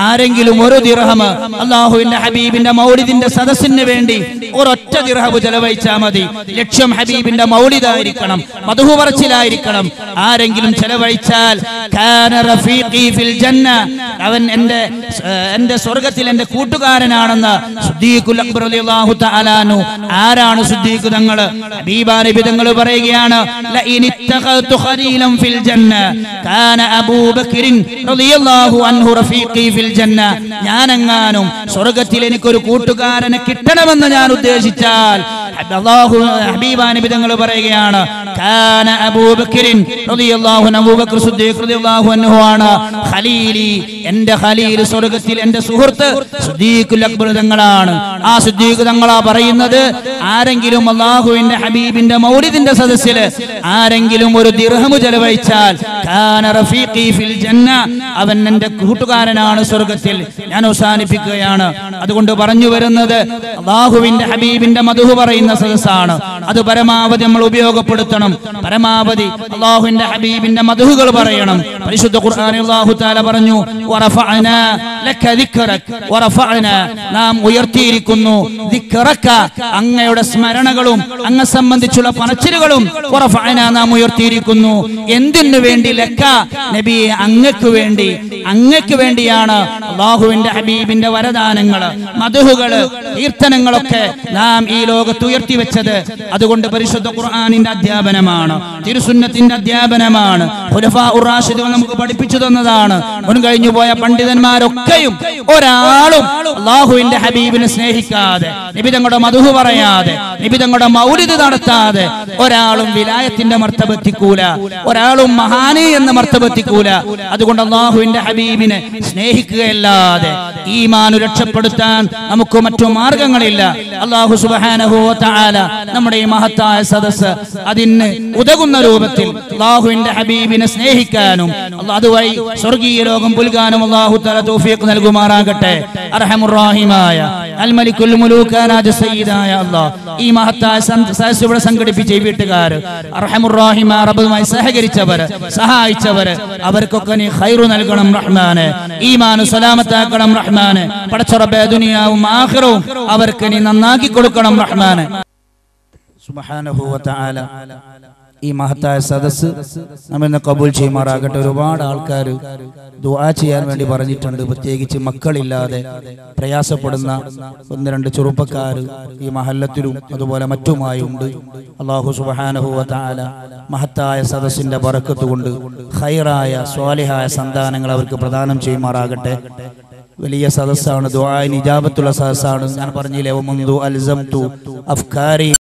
Speaker 2: ആരെങ്കിലും ഒരു ദിർഹം അല്ലാഹുവിന്റെ ഹബീബിന്റെ മൗലിദിന്റെ സദസ്സിന് വേണ്ടി ഒരൊറ്റ ദിർഹം ചെലവഴിച്ചാൽ മതി. ലക്ഷ്യം ഹബീബിന്റെ മൗലിദായിരിക്കണം, മദ്ഹു പറച്ചിലായിരിക്കണം. ആരെങ്കിലും ചെലവഴിച്ചാൽ കാന റഫീഖി ഫിൽ ജന്ന, അവൻ എന്റെ സ്വർഗ്ഗത്തിൽ എന്റെ കൂട്ടുകാരനാണെന്ന് സിദ്ദീഖുൽ അക്ബർ റളിയല്ലാഹു തആല അൻഹു. ആരാണ് സിദ്ദീഖ് തങ്ങൾ? ഹബീബായ നബി തങ്ങൾ പറയുകയാണ്, ലഇൻ ഇത്തഖതു ഖലീലൻ ഫിൽ ജന്ന കാന അബൂബക്കർ റളിയല്ലാഹു അൻഹു റഫീഖി ഫിൽ ജന്ന. ഞാനെങ്ങാനും സ്വർഗ്ഗത്തിൽ എനിക്കൊരു കൂട്ടുകാരനെ കിട്ടണമെന്ന് ഞാൻ ഉദ്ദേശിച്ചാൽ അല്ലാഹു ഹബീബാ നബി തങ്ങൾ പറയുകയാണ് കാന അബൂബക്കറിൻ റളിയല്ലാഹു അൻഹു അബൂബക്കർ സിദ്ദീഖ് റളിയല്ലാഹു അൻഹു ആണ് ഖലീലി എൻ്റെ ഖലീൽ സ്വർഗ്ഗത്തിൽ എൻ്റെ സുഹൃത്ത് സിദ്ദീഖുൽ അക്ബർ തങ്ങളാണ് ആ സിദ്ദീഖ് തങ്ങളാ പറയുന്നത് ആരെങ്കിലും അല്ലാഹുവിന്റെ ഹബീബിന്റെ മൗലിദിന്റെ സദസ്സിൽ ആരെങ്കിലും ഒരു ദിർഹം ചെലവഴിച്ചാൽ കാന റഫീഖി ഫിൽ ജന്ന അവൻ എൻ്റെ കൂട്ടുകാരനാണ് സ്വർഗ്ഗത്തിൽ ഞാൻ അവസാനിപ്പിക്കുകയാണ് അതുകൊണ്ട് പറഞ്ഞു വരുന്നത് അല്ലാഹുവിന്റെ ഹബീബിന്റെ മദ്ഹ് പറയുന്ന സദസ്സാണ് അത് പരമാവധി നമ്മൾ ഉപയോഗപ്പെടുത്തണം പരമാവധി അല്ലാഹുവിന്റെ ഹബീബിന്റെ മദ്ഹുകൾ പറയണം പരിശുദ്ധ ഖുർആനിൽ അല്ലാഹു തആല പറഞ്ഞു വറഫഅനാ ലക ദിക്റക വറഫഅനാ നാം ഉയർത്തിയിരിക്കുന്നു ദിക്റക അങ്ങയുടെ സ്മരണകളും അങ്ങയെ സംബന്ധിച്ചുള്ള പറച്ചിലുകളും വറഫഅനാ നാം ഉയർത്തിയിരിക്കുന്നു എന്തിനു വേണ്ടി ലക നബിയെ അങ്ങക്ക് വേണ്ടിയാണ് അല്ലാഹുവിന്റെ ഹബീബിന്റെ വരദാനങ്ങൾ മദ്ഹുകൾ കീർത്തനങ്ങളൊക്കെ നാം ഈ ലോകത്ത് ഉയർത്തി വെച്ചത് അതുകൊണ്ട് പരിശുദ്ധ ഖുർആനിന്റെ അധ്യാപനമാണ് തിരുസുന്നത്തിന്റെ അധ്യാപനമാണ് ഖുലഫാഉർ റാഷിദുകൾ നമുക്ക് പഠിപ്പിച്ചു തന്നതാണ് മുൻകഴിഞ്ഞു പോയ പണ്ഡിതന്മാരൊക്കെയും ഒരാളും അല്ലാഹുവിന്റെ ഹബീബിനെ സ്നേഹിക്കാതെ നബി തങ്ങളുടെ മദ്ഹ് പറയാതെ നബി തങ്ങളുടെ മൗലിദ് നടത്താതെ ഒരാളും വിലായത്തിന്റെ മർത്തബെത്തിക്കൂല ഒരാളും മഹാനി എന്ന മർത്തബെത്തിക്കൂല അതുകൊണ്ട് അല്ലാഹുവിന്റെ ഹബീബിനെ സ്നേഹിക്കുകയല്ലാതെ ഈമാൻ രക്ഷപ്പെടുത്താൻ നമുക്ക് മറ്റു മാർഗങ്ങളില്ല അല്ലാഹു സുബ്ഹാനഹു വ തആല നമ്മുടെ ഈ മഹത്തായ സദസ്സ് അതിന് ഉതകുന്ന രൂപത്തിൽ അല്ലാഹുവിന്റെ ഹബീബിനെ സ്നേഹിക്കാനും അതുവഴി സ്വർഗീയ ലോകം പുൽകാനും അല്ലാഹു തആല തൗഫീഖ് നൽകുമാറാകട്ടെ അർഹമുർ റഹീമായ അൽ മലിക്കുൽ മുലൂക് അനാജ സയ്യിദായ അല്ലാഹ് ഈ മഹത്തായ സദസ്സ് ഇവിടെ സംഘടിപ്പിച്ച ഈ വീട്ടുകാർ അർഹമുർ റഹീമ റബ്ബുമായി സഹകരിച്ചവർ സഹായിച്ചവർ അവർക്കൊക്കെ നീ ഖൈറു നൽകണം റഹ്മാനെ ഈമാൻ സലാമത്താക്കണം റഹ്മാനെ പടച്ച റബ്ബേ ദുനിയാവും ആഖിറവും അവർക്ക് നീ നന്നാക്കി കൊടുക്കണം റഹ്മാനെ സുബ്ഹാനഹു വ തആല ഈ മഹത്തായ സദസ്സ് നമ്മെ കബൂൽ ചെയ്യുമാറാകട്ടെ ഒരുപാട് ആൾക്കാർ ദുആ ചെയ്യാൻ വേണ്ടി പറഞ്ഞിട്ടുണ്ട് പ്രത്യേകിച്ച് മക്കളില്ലാതെ പ്രയാസപ്പെടുന്ന ഒന്ന് രണ്ട് ചെറുപ്പക്കാർ ഈ മഹല്ലത്തിലും അതുപോലെ മറ്റുമായി ഉണ്ട് അല്ലാഹു സുബ്ഹാനഹു വ തആല മഹത്തായ സദസ്സിന്റെ ബറക്കത്ത് കൊണ്ട് ഖൈറായ സ്വാലിഹായ സന്താനങ്ങൾ അവർക്ക് പ്രദാനം ചെയ്യുമാറാകട്ടെ വലിയ സദസ്സാണ് ദുആഇന് ഇജാബത്തുള്ള സദസ്സാണ് ഞാൻ പറഞ്ഞില്ലേ വമന്ദു അൽസംതു അഫ്കാരി